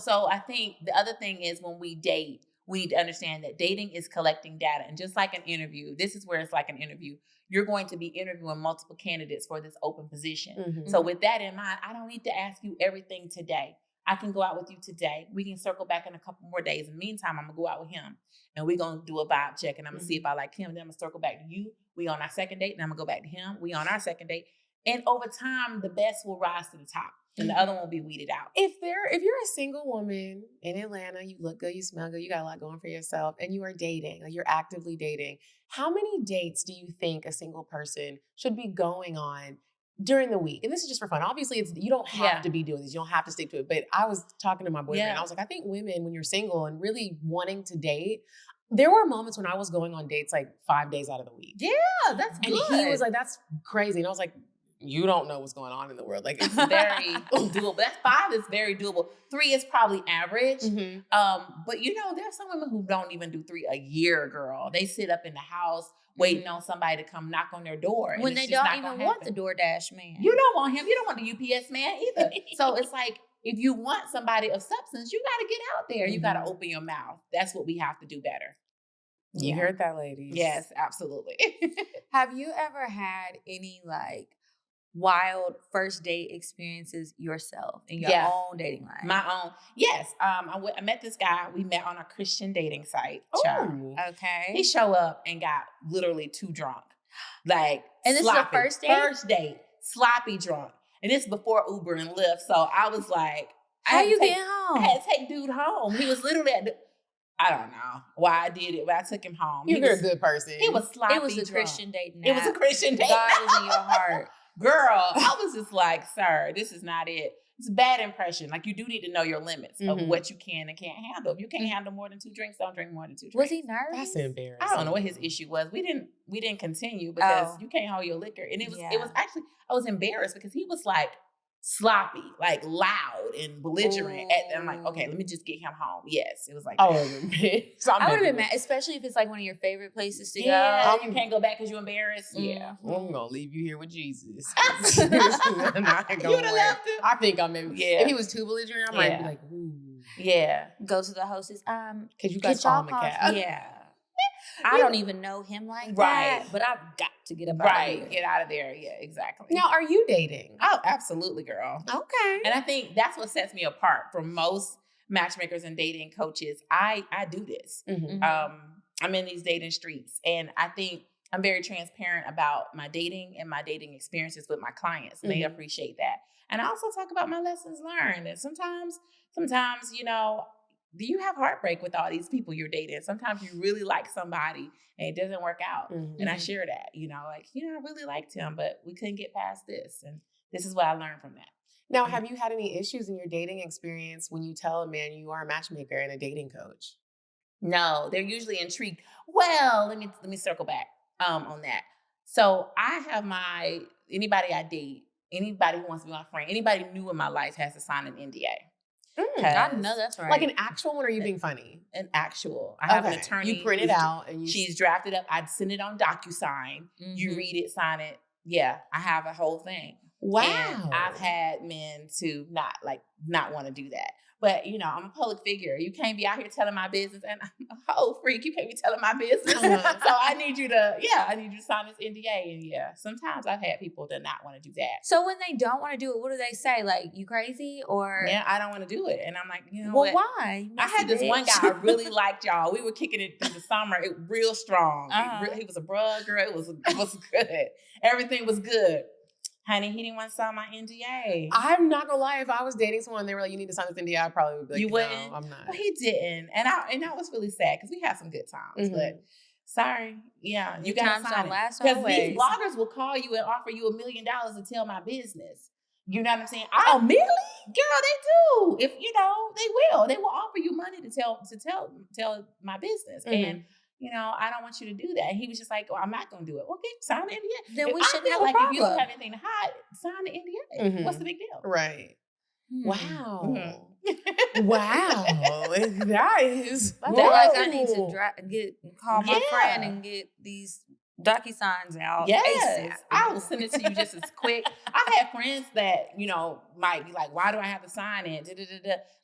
Speaker 4: So I think the other thing is when we date, we need to understand that dating is collecting data. And just like an interview, this is where it's like an interview. You're going to be interviewing multiple candidates for this open position.
Speaker 1: Mhm.
Speaker 4: So with that in mind, I don't need to ask you everything today. I can go out with you today. We can circle back in a couple more days. In the meantime, I'm going to go out with him. And we're going to do a vibe check. And I'm going to see if I like him. Then I'm going to circle back to you. We on our second date. And I'm going to go back to him. We on our second date. And over time, the best will rise to the top. And the other one will be weeded out.
Speaker 1: If you're a single woman in Atlanta, you look good, you smell good, you got a lot going for yourself, and you are dating, like you're actively dating, how many dates do you think a single person should be going on during the week? And this is just for fun. Obviously, you don't have to be doing this. You don't have to stick to it. But I was talking to my boyfriend, and I was like, I think women, when you're single and really wanting to date, there were moments when I was going on dates like 5 days out of the week.
Speaker 4: Yeah, that's
Speaker 1: And
Speaker 4: good.
Speaker 1: he was like, that's crazy. And I was like, you don't know what's going on in the world. Like,
Speaker 4: it's very doable. That's 5 is very doable. 3 is probably average.
Speaker 1: Mhm.
Speaker 4: But there's some women who don't even do 3 a year, girl. They sit up in the house waiting on somebody to come knock on their door.
Speaker 2: When they don't even want the DoorDash man.
Speaker 4: You don't want him. You don't want the UPS man either. So it's like, if you want somebody of substance, you got to get out there. You got to open your mouth. That's what we have to do better.
Speaker 1: You heard that, ladies.
Speaker 4: Yes, absolutely.
Speaker 2: Have you ever had any like wild first date experiences yourself in your own dating life?
Speaker 4: My own. Yes. I met this guy. We met on a Christian dating site.
Speaker 1: Ooh.
Speaker 2: Okay.
Speaker 4: He showed up and got literally too drunk. Like,
Speaker 2: and this
Speaker 4: sloppy.
Speaker 2: is the first date?
Speaker 4: First date. Sloppy drunk. And this is before Uber and Lyft. So I was like,
Speaker 2: how you getting home?
Speaker 4: I had to take dude home. He was literally I don't know why I did it, but I took him home.
Speaker 1: You're a good person.
Speaker 4: He was sloppy.
Speaker 2: It was a
Speaker 4: drunk.
Speaker 2: Christian date now.
Speaker 4: It was a Christian date.
Speaker 2: God is in your heart.
Speaker 4: Girl, I was just like, sir, this is not it. It's a bad impression. Like, you do need to know your limits of what you can and can't handle. If you can't handle more than 2 drinks, don't drink more than 2 drinks.
Speaker 2: Was he nervous?
Speaker 1: That's embarrassing.
Speaker 4: I don't know what his issue was. We didn't continue because you can't hold your liquor. And it was actually, I was embarrassed because he was like sloppy, like loud and belligerent. And I'm like, okay, let me just get him home. Yes. It was like,
Speaker 1: I would have been
Speaker 2: I would have been mad, especially if it's like one of your favorite places to
Speaker 4: go.
Speaker 2: go.
Speaker 4: You can't go back because you're embarrassed. Yeah.
Speaker 1: Well, I'm going to leave you here with Jesus. I'm not going
Speaker 4: You would have left him?
Speaker 1: I think I'm maybe.
Speaker 4: Yeah.
Speaker 1: If he was too belligerent, I might be like, ooh.
Speaker 4: Yeah.
Speaker 2: Go to the hostess.
Speaker 1: Could you guys call him a cab?
Speaker 2: Yeah. I don't even know him like that, but I've got to get up out of here.
Speaker 4: Get out of there. Yeah, exactly.
Speaker 1: Now, are you dating?
Speaker 4: Oh, absolutely, girl.
Speaker 1: Okay.
Speaker 4: And I think that's what sets me apart from most matchmakers and dating coaches. I do this.
Speaker 1: Mm-hmm.
Speaker 4: I'm in these dating streets, and I think I'm very transparent about my dating and my dating experiences with my clients. And they appreciate that. And I also talk about my lessons learned. And sometimes, do you have heartbreak with all these people you're dating? Sometimes you really like somebody and it doesn't work out.
Speaker 1: Mm-hmm.
Speaker 4: And I share that, I really liked him, but we couldn't get past this. And this is what I learned from that.
Speaker 1: Now, have you had any issues in your dating experience when you tell a man you are a matchmaker and a dating coach?
Speaker 4: No, they're usually intrigued. Well, let me circle back on that. So I have anybody I date, anybody who wants to be my friend, anybody new in my life has to sign an NDA.
Speaker 2: I know that's right.
Speaker 1: Like an actual one, or are you being funny?
Speaker 4: An actual. I have an attorney.
Speaker 1: You print it out and
Speaker 4: she's drafted up. I'd send it on DocuSign. You read it, sign it. Yeah, I have a whole thing.
Speaker 1: Wow.
Speaker 4: And I've had men to not want to do that. But, I'm a public figure. You can't be out here telling my business. And I'm a whole freak. You can't be telling my business.
Speaker 1: Uh-huh.
Speaker 4: So I need you to sign this NDA. And sometimes I've had people to not want to do that.
Speaker 2: So when they don't want to do it, what do they say? Like, you crazy? Or
Speaker 4: yeah, I don't want to do it. And I'm like,
Speaker 2: well, why?
Speaker 4: I had this one guy I really liked, y'all. We were kicking it through the summer. It real strong. He was a bruh girl. It was good. Everything was good. Honey, he didn't want to sign my NDA.
Speaker 1: I'm not gonna lie. If I was dating someone, they were like, "You need to sign this NDA," I probably would be like,
Speaker 4: "You wouldn't."
Speaker 1: No, I'm not.
Speaker 4: Well, he didn't, and I was really sad because we had some good times. But sorry, you got to sign it because these bloggers will call you and offer you $1 million to tell my business. You know what I'm saying? Oh, really? Girl, they do. If they will. They will offer you money to tell my business and. I don't want you to do that. And he was just like, well, I'm not going to do it. Okay, sign the NDA.
Speaker 2: Then we shouldn't have a problem.
Speaker 4: If you don't have anything to hide, sign the NDA.
Speaker 1: Mm-hmm.
Speaker 4: What's the big deal?
Speaker 1: Right. Wow.
Speaker 4: Mm-hmm.
Speaker 1: Wow. That is.
Speaker 2: I feel like I need to call my friend and get these DocuSigns out.
Speaker 4: Yes.
Speaker 2: ASAP.
Speaker 4: I will send it to you just as quick. I have friends that, might be like, why do I have to sign it?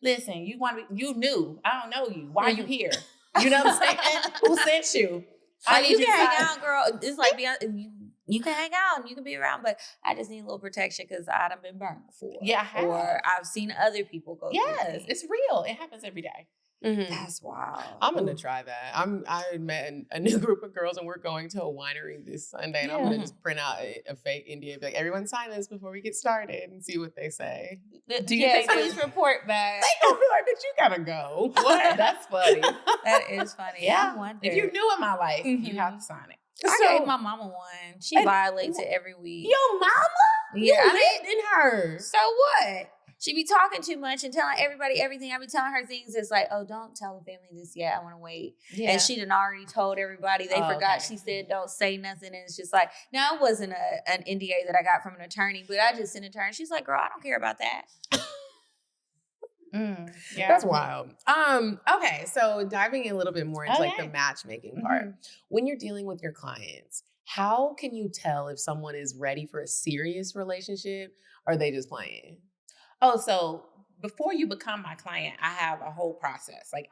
Speaker 4: Listen, you new. I don't know you. Why are you here? You know what I'm saying? Who sent you?
Speaker 2: Like, you
Speaker 4: need
Speaker 2: can
Speaker 4: to
Speaker 2: hang
Speaker 4: sign-
Speaker 2: out, girl. It's like you can hang out and you can be around, but I just need a little protection because I've been burned before.
Speaker 4: Yeah, I have.
Speaker 2: Or I've seen other people go through
Speaker 4: Yes,
Speaker 2: things.
Speaker 4: it's real. It happens every day.
Speaker 1: Mhm.
Speaker 2: That's wild.
Speaker 1: I'm gonna try that. I met a new group of girls and we're going to a winery this Sunday, and I'm gonna just print out a fake NDA, be like, everyone sign this before we get started, and see what they say.
Speaker 4: Do you think
Speaker 2: please report back?
Speaker 1: They gonna be like, "But you gotta go."
Speaker 4: What? That's funny.
Speaker 2: That is funny.
Speaker 4: Yeah.
Speaker 2: I wonder.
Speaker 4: If you're new in my life, you
Speaker 2: Mhm.
Speaker 4: have to sign it.
Speaker 2: I
Speaker 1: So-
Speaker 2: gave my mama one. She violates it every week.
Speaker 1: Your mama?
Speaker 2: Yeah,
Speaker 1: You lived in hers.
Speaker 2: So what? She be talking too much and telling everybody everything. I be telling her things. It's like, oh, don't tell the family this yet. I want to wait.
Speaker 4: Yeah.
Speaker 2: And she done already told everybody. They
Speaker 4: Oh,
Speaker 2: forgot.
Speaker 4: okay.
Speaker 2: She said, don't say nothing. And it's just like, now it wasn't an NDA that I got from an attorney, but I just sent it to her. And she's like, girl, I don't care about that.
Speaker 4: Yeah.
Speaker 1: That's wild. Okay, so diving in a little bit more into like the
Speaker 4: Okay.
Speaker 1: matchmaking part. When you're dealing with your clients, how can you tell if someone is ready for a serious relationship or are they just playing?
Speaker 4: Oh, so before you become my client, I have a whole process. Like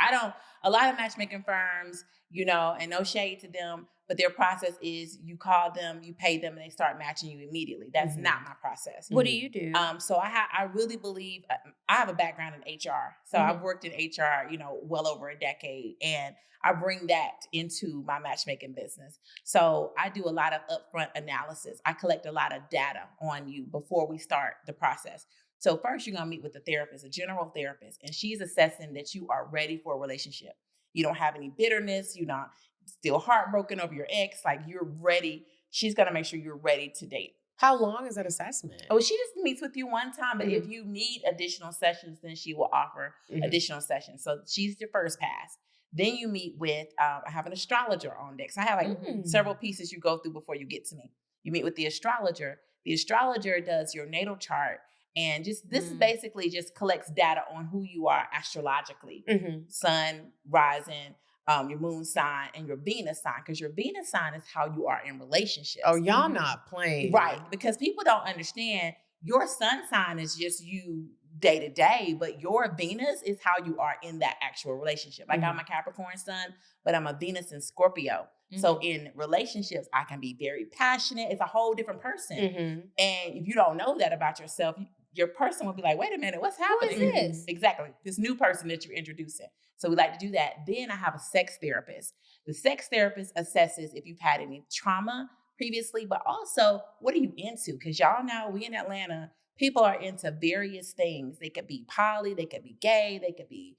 Speaker 4: a lot of matchmaking firms, and no shade to them, but their process is you call them, you pay them, and they start matching you immediately. That's not my process.
Speaker 2: What do you do?
Speaker 4: So I really believe I have a background in HR. So I've worked in HR, well over a decade, and I bring that into my matchmaking business. So I do a lot of upfront analysis. I collect a lot of data on you before we start the process. So first you're going to meet with a therapist, a general therapist, and she's assessing that you are ready for a relationship. You don't have any bitterness. You're not still heartbroken over your ex. Like, you're ready. She's going to make sure you're ready to date.
Speaker 1: How long is that assessment?
Speaker 4: Oh, she just meets with you one time, but if you need additional sessions, then she will offer additional sessions. So she's your first pass. Then you meet with, I have an astrologer on deck. So I have several pieces you go through before you get to me. You meet with the astrologer. The astrologer does your natal chart. And this is basically just collects data on who you are astrologically. Sun, rising, your moon sign, and your Venus sign. Because your Venus sign is how you are in relationships.
Speaker 1: Oh, y'all not playing.
Speaker 4: Right. Because people don't understand your sun sign is just you day to day, but your Venus is how you are in that actual relationship. Like I'm a Capricorn sun, but I'm a Venus in Scorpio. So in relationships, I can be very passionate. It's a whole different person. And if you don't know that about yourself, your person will be like, wait a minute, what's happening?
Speaker 2: Who is this?
Speaker 4: Exactly. This new person that you're introducing. So we like to do that. Then I have a sex therapist. The sex therapist assesses if you've had any trauma previously, but also what are you into? Because y'all know we in Atlanta, people are into various things. They could be poly, they could be gay, they could be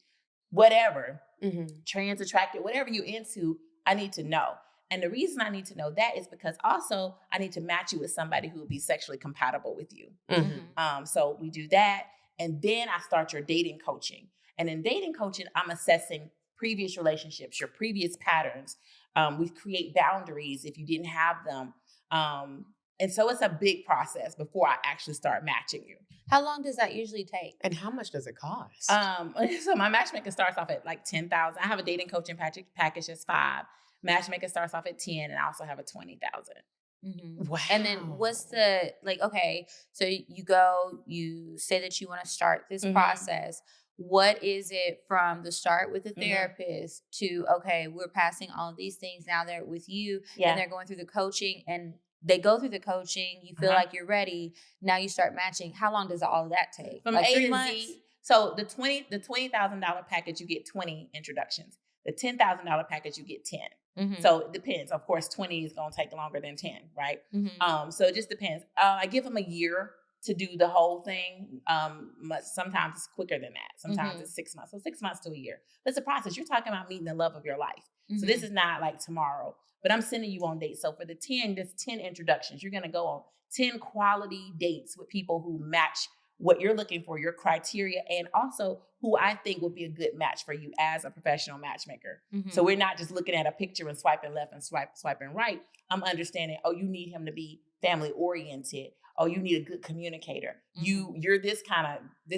Speaker 4: whatever, trans attracted, whatever you're into, I need to know. And the reason I need to know that is because also I need to match you with somebody who will be sexually compatible with you. So we do that. And then I start your dating coaching. And in dating coaching, I'm assessing previous relationships, your previous patterns. We create boundaries if you didn't have them. And so it's a big process before I actually start matching you.
Speaker 2: How long does that usually take?
Speaker 1: And how much does it cost?
Speaker 4: So my matchmaker starts off at like $10,000. I have a dating coaching package that's $5,000. Matchmaker starts off at $10,000, and I also have a $20,000.
Speaker 1: Wow.
Speaker 2: And then what's the, okay, so you go, you say that you want to start this process. What is it from the start with the therapist to, okay, we're passing all of these things. Now they're with you and they're going through the coaching, and they go through the coaching. You feel like you're ready. Now you start matching. How long does all of that take?
Speaker 4: From
Speaker 2: like
Speaker 4: A
Speaker 2: 3
Speaker 4: to
Speaker 2: months?
Speaker 4: Z. So the $20,000 package, you get 20 introductions. The $10,000 package, you get 10. So it depends. Of course, 20 is going to take longer than 10, right? So it just depends. I give them a year to do the whole thing. Sometimes it's quicker than that. Sometimes it's 6 months. So 6 months to a year. But it's a process. You're talking about meeting the love of your life. So this is not like tomorrow, but I'm sending you on dates. So for the 10, there's 10 introductions. You're going to go on 10 quality dates with people who match what you're looking for, your criteria, and also who I think would be a good match for you as a professional matchmaker. So we're not just looking at a picture and swiping left and swiping right. I'm understanding, you need him to be family oriented. You need a good communicator. You're this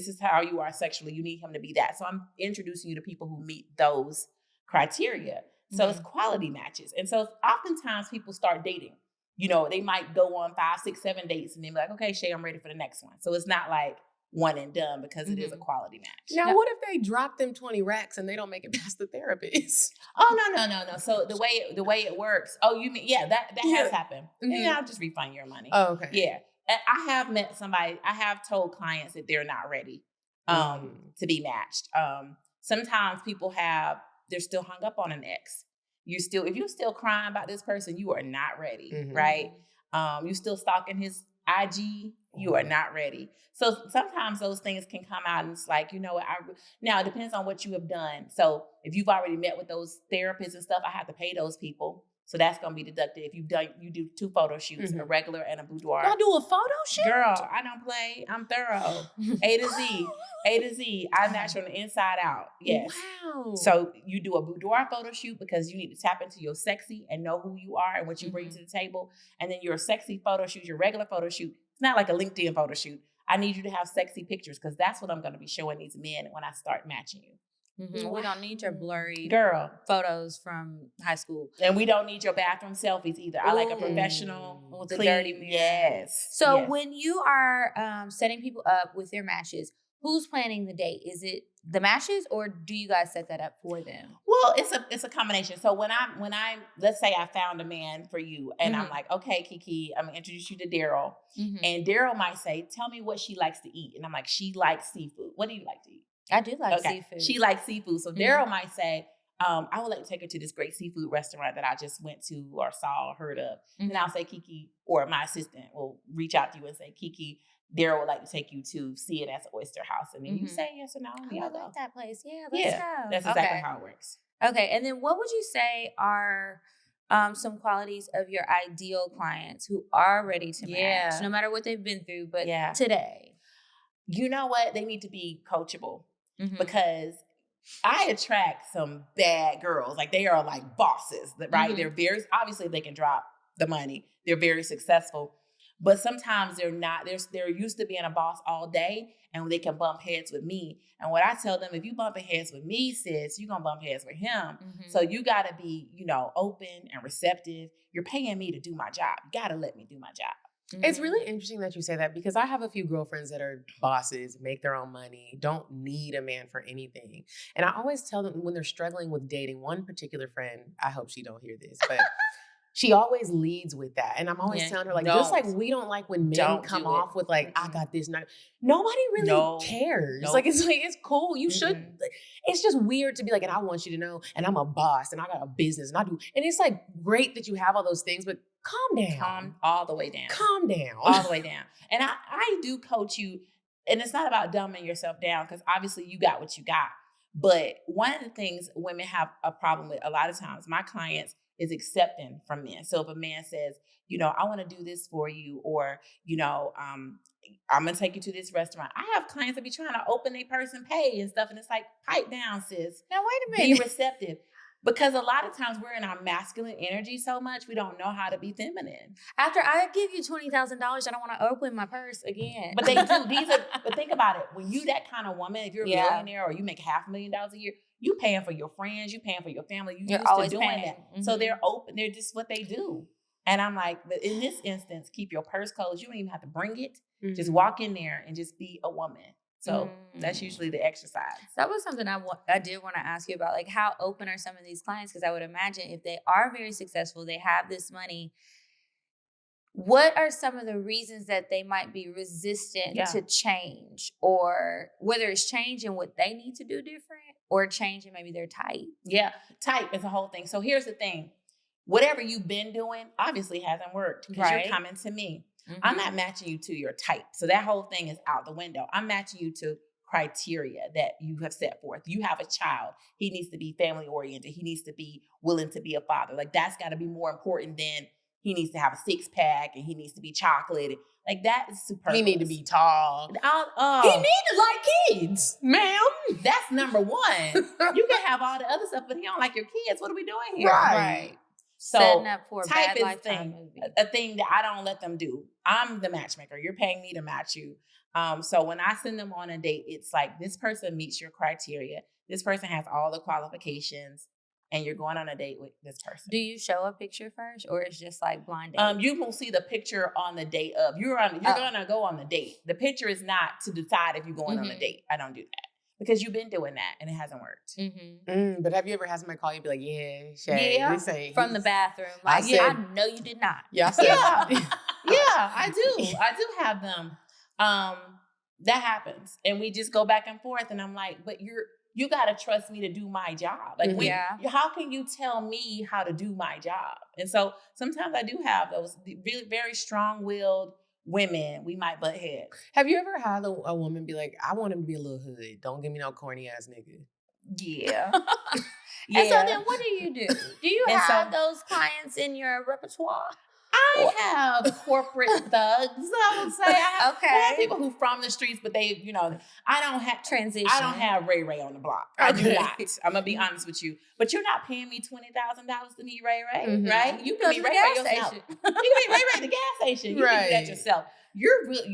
Speaker 4: is how you are sexually. You need him to be that. So I'm introducing you to people who meet those criteria. So it's quality matches. And so oftentimes people start dating. They might go on 5, 6, 7 dates and then be like, okay, Shae, I'm ready for the next one. So it's not like one and done because it is a quality match.
Speaker 1: Now, what if they drop them 20 racks and they don't make it past the therapist?
Speaker 4: Oh, no. So the way it works. Oh, you mean, that has happened.
Speaker 1: Mhm.
Speaker 4: Yeah, I'll just refund your money.
Speaker 1: Oh, okay.
Speaker 4: Yeah. And I have met somebody, I have told clients that they're not ready to be matched. Sometimes people they're still hung up on an ex. If you're still crying about this person, you are not ready, right? You still stalking his IG, you are not ready. So sometimes those things can come out and it's like, you know what, now it depends on what you have done. So if you've already met with those therapists and stuff, I have to pay those people. So that's going to be deducted. If you do 2 photo shoots, a regular and a boudoir.
Speaker 1: Y'all do a photo shoot?
Speaker 4: Girl, I don't play. I'm thorough. A to Z. I match from the inside out. Yes.
Speaker 1: Wow.
Speaker 4: So you do a boudoir photo shoot because you need to tap into your sexy and know who you are and what you bring to the table. And then your sexy photo shoot, your regular photo shoot, it's not like a LinkedIn photo shoot. I need you to have sexy pictures because that's what I'm going to be showing these men when I start matching you.
Speaker 2: We don't need your blurry photos from high school.
Speaker 4: And we don't need your bathroom selfies either. I like a professional,
Speaker 2: with a
Speaker 4: clean,
Speaker 2: dirty mirror.
Speaker 4: Yes.
Speaker 2: So when you are setting people up with their matches, who's planning the date? Is it the matches or do you guys set that up for them?
Speaker 4: Well, it's a combination. So when I let's say I found a man for you and I'm like, okay, Kiki, I'm gonna introduce you to Daryl. And Daryl might say, tell me what she likes to eat. And I'm like, she likes seafood. What do you like to eat?
Speaker 2: I do like seafood.
Speaker 4: She likes seafood. So Daryl might say, I would like to take her to this great seafood restaurant that I just went to or saw or heard of. And I'll say, Kiki, or my assistant will reach out to you and say, Kiki, Daryl would like to take you to see it as an oyster house. And then you say yes or no.
Speaker 2: I like that place. Yeah, let's go.
Speaker 4: That's exactly how it works.
Speaker 2: Okay. And then what would you say are some qualities of your ideal clients who are ready to match, no matter what they've been through, but today?
Speaker 4: You know what? They need to be coachable because I attract some bad girls. Like they are like bosses, right? They're obviously they can drop the money. They're very successful, but sometimes they're not, they're used to being a boss all day and they can bump heads with me. And what I tell them, if you bumping heads with me, sis, you're going to bump heads with him. So you got to be, open and receptive. You're paying me to do my job. You got to let me do my job.
Speaker 1: It's really interesting that you say that because I have a few girlfriends that are bosses, make their own money, don't need a man for anything. And I always tell them when they're struggling with dating, one particular friend, I hope she don't hear this, but she always leads with that. And I'm always telling her, like, just like we don't like when men come off with like, I got this. Nobody really cares. Like, it's cool. You should. It's just weird to be like, and I want you to know, and I'm a boss and I got a business and I do. And it's like great that you have all those things, but calm down.
Speaker 4: Calm all the way down.
Speaker 1: Calm down.
Speaker 4: All the way down. And I do coach you, and it's not about dumbing yourself down because obviously you got what you got. But one of the things women have a problem with a lot of times, my clients, is accepting from men. So if a man says, I want to do this for you, or, I'm going to take you to this restaurant. I have clients that be trying to open their purse and pay and stuff. And it's like, pipe down, sis.
Speaker 2: Now, wait a minute.
Speaker 4: Be receptive. Because a lot of times we're in our masculine energy so much, we don't know how to be feminine.
Speaker 2: After I give you $20,000, I don't want to open my purse again.
Speaker 4: But they do. But think about it. When you that kind of woman, if you're a millionaire or you make $500,000 a year, you paying for your friends, you paying for your family. You're used
Speaker 2: always
Speaker 4: to doing
Speaker 2: paying.
Speaker 4: that. So they're open. They're just what they do. And I'm like, but in this instance, keep your purse closed. You don't even have to bring it. Just walk in there and just be a woman. So that's usually the exercise.
Speaker 2: That was something I did want to ask you about. Like, how open are some of these clients? Because I would imagine if they are very successful, they have this money. What are some of the reasons that they might be resistant to change, or whether it's change in what they need to do different or change in maybe their type?
Speaker 4: Yeah, type is a whole thing. So here's the thing. Whatever you've been doing obviously hasn't worked because you're coming to me. I'm not matching you to your type. So that whole thing is out the window. I'm matching you to criteria that you have set forth. You have a child. He needs to be family oriented. He needs to be willing to be a father. Like that's got to be more important than he needs to have a 6-pack and he needs to be chocolate. Like that is superfluous.
Speaker 1: He need to be tall. He need to like kids, ma'am.
Speaker 4: That's number one. You can have all the other stuff, but he don't like your kids. What are we doing here?
Speaker 2: Right.
Speaker 4: So
Speaker 2: setting up for a
Speaker 4: type
Speaker 2: bad
Speaker 4: is
Speaker 2: lifetime movie.
Speaker 4: a thing that I don't let them do. I'm the matchmaker. You're paying me to match you. So when I send them on a date, it's like this person meets your criteria. This person has all the qualifications. and you're going on a date with this person.
Speaker 2: Do you show a picture first, or it's just like blind date?
Speaker 4: You will see the picture on the date of you're gonna go on the date. The picture is not to decide if you're going on a date. I don't do that because you've been doing that and it hasn't worked.
Speaker 1: But have you ever had somebody call you and be like, yeah, Shae,
Speaker 2: Yeah,
Speaker 1: this ain't
Speaker 2: from the bathroom. Like, I know you did not.
Speaker 1: Yeah, I said,
Speaker 4: Yeah, I do have them. That happens, and we just go back and forth, and I'm like, but you got to trust me to do my job. Like, how can you tell me how to do my job? And so sometimes I do have those really very strong-willed women. We might butt heads.
Speaker 1: Have you ever had a woman be like, I want him to be a little hood. Don't give me no corny ass nigga.
Speaker 4: Yeah.
Speaker 2: And so then what do you do? Do you have those clients in your repertoire?
Speaker 4: I have corporate thugs, I would say. I have people who from the streets, but they, I don't have
Speaker 2: transition.
Speaker 4: I don't have Ray Ray on the block. I do not. I'm gonna be honest with you. But you're not paying me $20,000 to meet Ray Ray, right? You can meet Ray Ray yourself. You can meet Ray Ray at the gas station. You can do that yourself.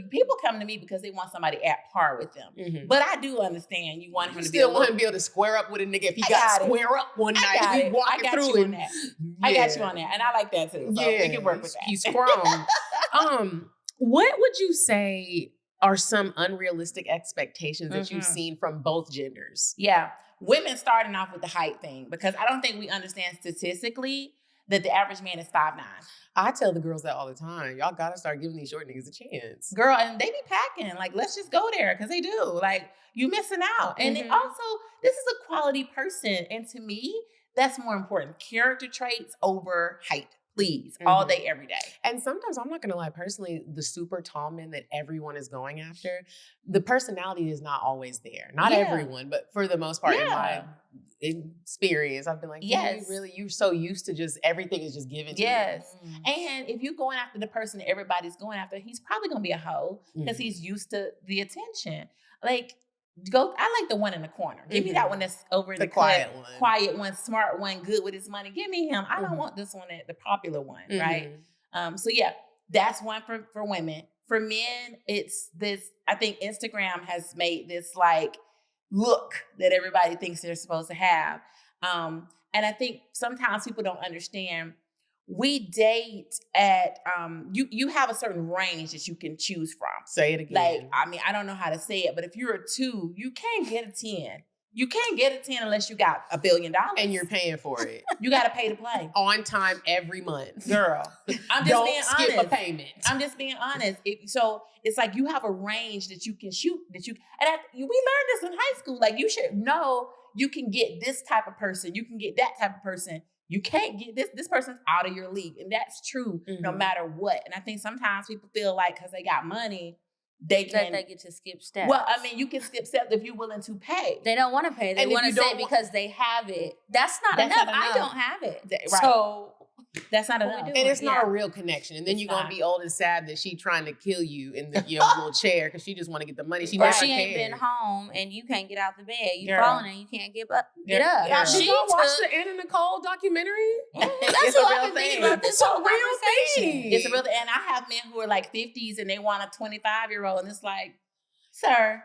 Speaker 4: People come to me because they want somebody at par with them. But I do understand you want him to be
Speaker 1: want him to be able to square up with a nigga if he got square up one night. I got you on that.
Speaker 4: I got you on that, and I like that too. So we can work with that.
Speaker 1: He's strong. What would you say are some unrealistic expectations that you've seen from both genders?
Speaker 4: Yeah, women starting off with the height thing because I don't think we understand statistically that the average man is 5'9".
Speaker 1: I tell the girls that all the time. Y'all gotta start giving these short niggas a chance.
Speaker 4: Girl, and they be packing. Like, let's just go there because they do. Like, you missing out. And then also, this is a quality person. And to me, that's more important. Character traits over height. Please, all day, every day.
Speaker 1: And sometimes, I'm not going to lie, personally, the super tall men that everyone is going after, the personality is not always there. Not everyone, but for the most part, in my experience, I've been like, you're so used to just, everything is just given to you.
Speaker 4: And if you're going after the person that everybody's going after, he's probably going to be a hoe because he's used to the attention. Like, I like the one in the corner. Give me that one that's over in the
Speaker 1: quiet
Speaker 4: one, smart one, good with his money. Give me him. I don't want this one, the popular one, right? So yeah, that's one for women. For men, it's this. I think Instagram has made this like look that everybody thinks they're supposed to have, and I think sometimes people don't understand. We date at you have a certain range that you can choose from.
Speaker 1: Say it again.
Speaker 4: Like, I mean, I don't know how to say it, but if you're a 2, you can't get a 10. You can't get a 10 unless you got $1 billion.
Speaker 1: And you're paying for it.
Speaker 4: You got to pay to play.
Speaker 1: On time every month.
Speaker 4: Girl. I'm just being honest.
Speaker 1: Don't skip a payment.
Speaker 4: I'm just being honest. So it's like you have a range that you can shoot, we learned this in high school. Like, you should know you can get this type of person. You can get that type of person. You can't get this person's out of your league. And that's true no matter what. And I think sometimes people feel like because they got money, they
Speaker 2: get to skip steps.
Speaker 4: Well, I mean, you can skip steps if you're willing to pay.
Speaker 2: They don't want to pay. They want to say because they have it. That's not enough. I don't have it.
Speaker 4: Right.
Speaker 2: So
Speaker 4: that's not enough.
Speaker 1: And it's not a real connection. And then you're going to be old and sad that she trying to kill you in your little chair because she just want to get the money. She
Speaker 2: ain't been home and you can't get out the bed. You falling and you can't get up. Get up.
Speaker 1: Now, did y'all watch the Anna Nicole documentary?
Speaker 2: That's what I've been thinking about this whole
Speaker 1: real
Speaker 2: conversation.
Speaker 4: It's a real thing. And I have men who are like 50s and they want a 25-year-old. And it's like, sir,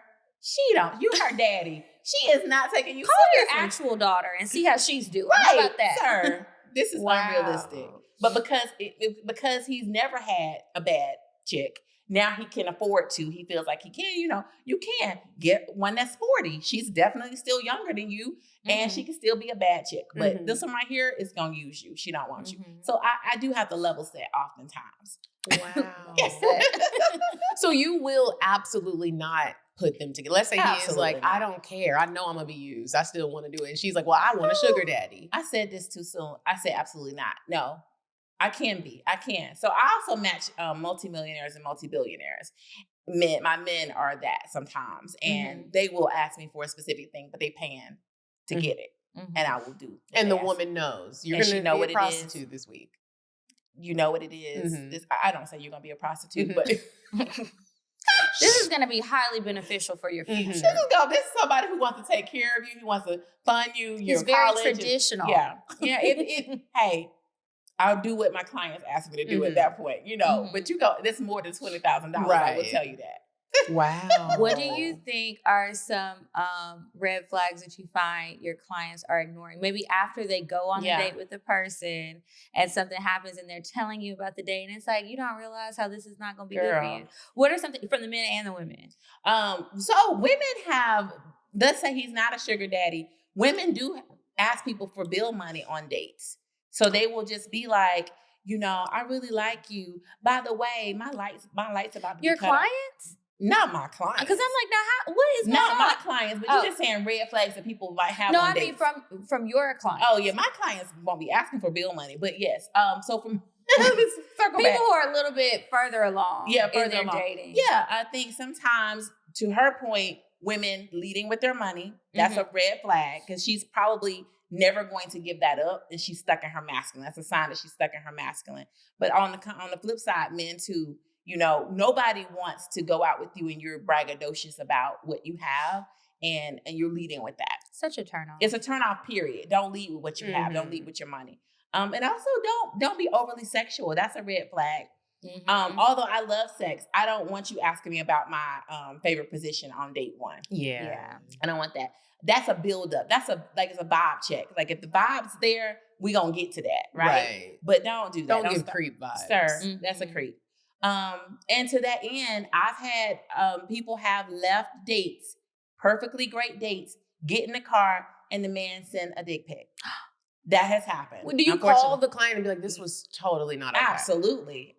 Speaker 4: you her daddy. She is not taking you
Speaker 2: Call
Speaker 4: seriously.
Speaker 2: your actual daughter and see how she's doing.
Speaker 4: Right,
Speaker 2: How about that?
Speaker 4: Sir. This is unrealistic. But because he's never had a bad chick, now he can afford to. He feels like he can. You can get one that's 40. She's definitely still younger than you, and she can still be a bad chick. But this one right here is gonna use you. She don't want you. So I do have to level set oftentimes.
Speaker 1: Wow. So you will absolutely not put them together. Let's say he is like, I don't care. I know I'm going to be used. I still want to do it. And she's like, well, I want a sugar daddy.
Speaker 4: I said this too soon. I said absolutely not. No, I can be. I can. So I also match multimillionaires and multi-billionaires. My men are that sometimes. And they will ask me for a specific thing, but they paying to get it. And I will do.
Speaker 1: And the woman knows. You're going to be a prostitute this week.
Speaker 4: You know what it is. I don't say you're going to be a prostitute, but...
Speaker 2: This is going to be highly beneficial for your future.
Speaker 4: This is somebody who wants to take care of you. He wants to fund you.
Speaker 2: He's very traditional.
Speaker 4: Yeah. Hey, I'll do what my clients ask me to do at that point, But this is more than $20,000. Right. I will tell you that.
Speaker 1: Wow.
Speaker 2: What do you think are some red flags that you find your clients are ignoring? Maybe after they go on the date with the person and something happens and they're telling you about the date and it's like, you don't realize how this is not going to be good for you. What are something from the men and the women?
Speaker 4: So women have, let's say he's not a sugar daddy. Women do ask people for bill money on dates. So they will just be like, I really like you. By the way, my lights about to be
Speaker 2: your
Speaker 4: cut off.
Speaker 2: clients?
Speaker 4: Not my clients.
Speaker 2: Because I'm like, now what is
Speaker 4: not my clients? But you're just saying red flags that people might have.
Speaker 2: No,
Speaker 4: on
Speaker 2: I
Speaker 4: dates.
Speaker 2: mean from your clients.
Speaker 4: Oh yeah, my clients won't be asking for bill money, but yes. So from
Speaker 2: people who are a little bit further along, in their dating.
Speaker 4: Yeah, I think sometimes, to her point, women leading with their money, that's a red flag because she's probably never going to give that up, and she's stuck in her masculine. That's a sign that she's stuck in her masculine. But on the flip side, men too. Nobody wants to go out with you and you're braggadocious about what you have and you're leading with that.
Speaker 2: Such a turn off.
Speaker 4: It's a turn off, period. Don't lead with what you have. Don't lead with your money. And also don't be overly sexual. That's a red flag. Although I love sex, I don't want you asking me about my favorite position on date one.
Speaker 1: Yeah.
Speaker 4: I don't want that. That's a buildup. It's a vibe check. Like if the vibe's there, we gonna get to that, right? But don't do that.
Speaker 1: Don't give creep vibes.
Speaker 4: Sir, that's a creep. And to that end, I've had people have left dates, perfectly great dates, get in the car, and the man send a dick pic. That has happened.
Speaker 1: Well, do you call the client and be like, this was totally not okay?
Speaker 4: Absolutely.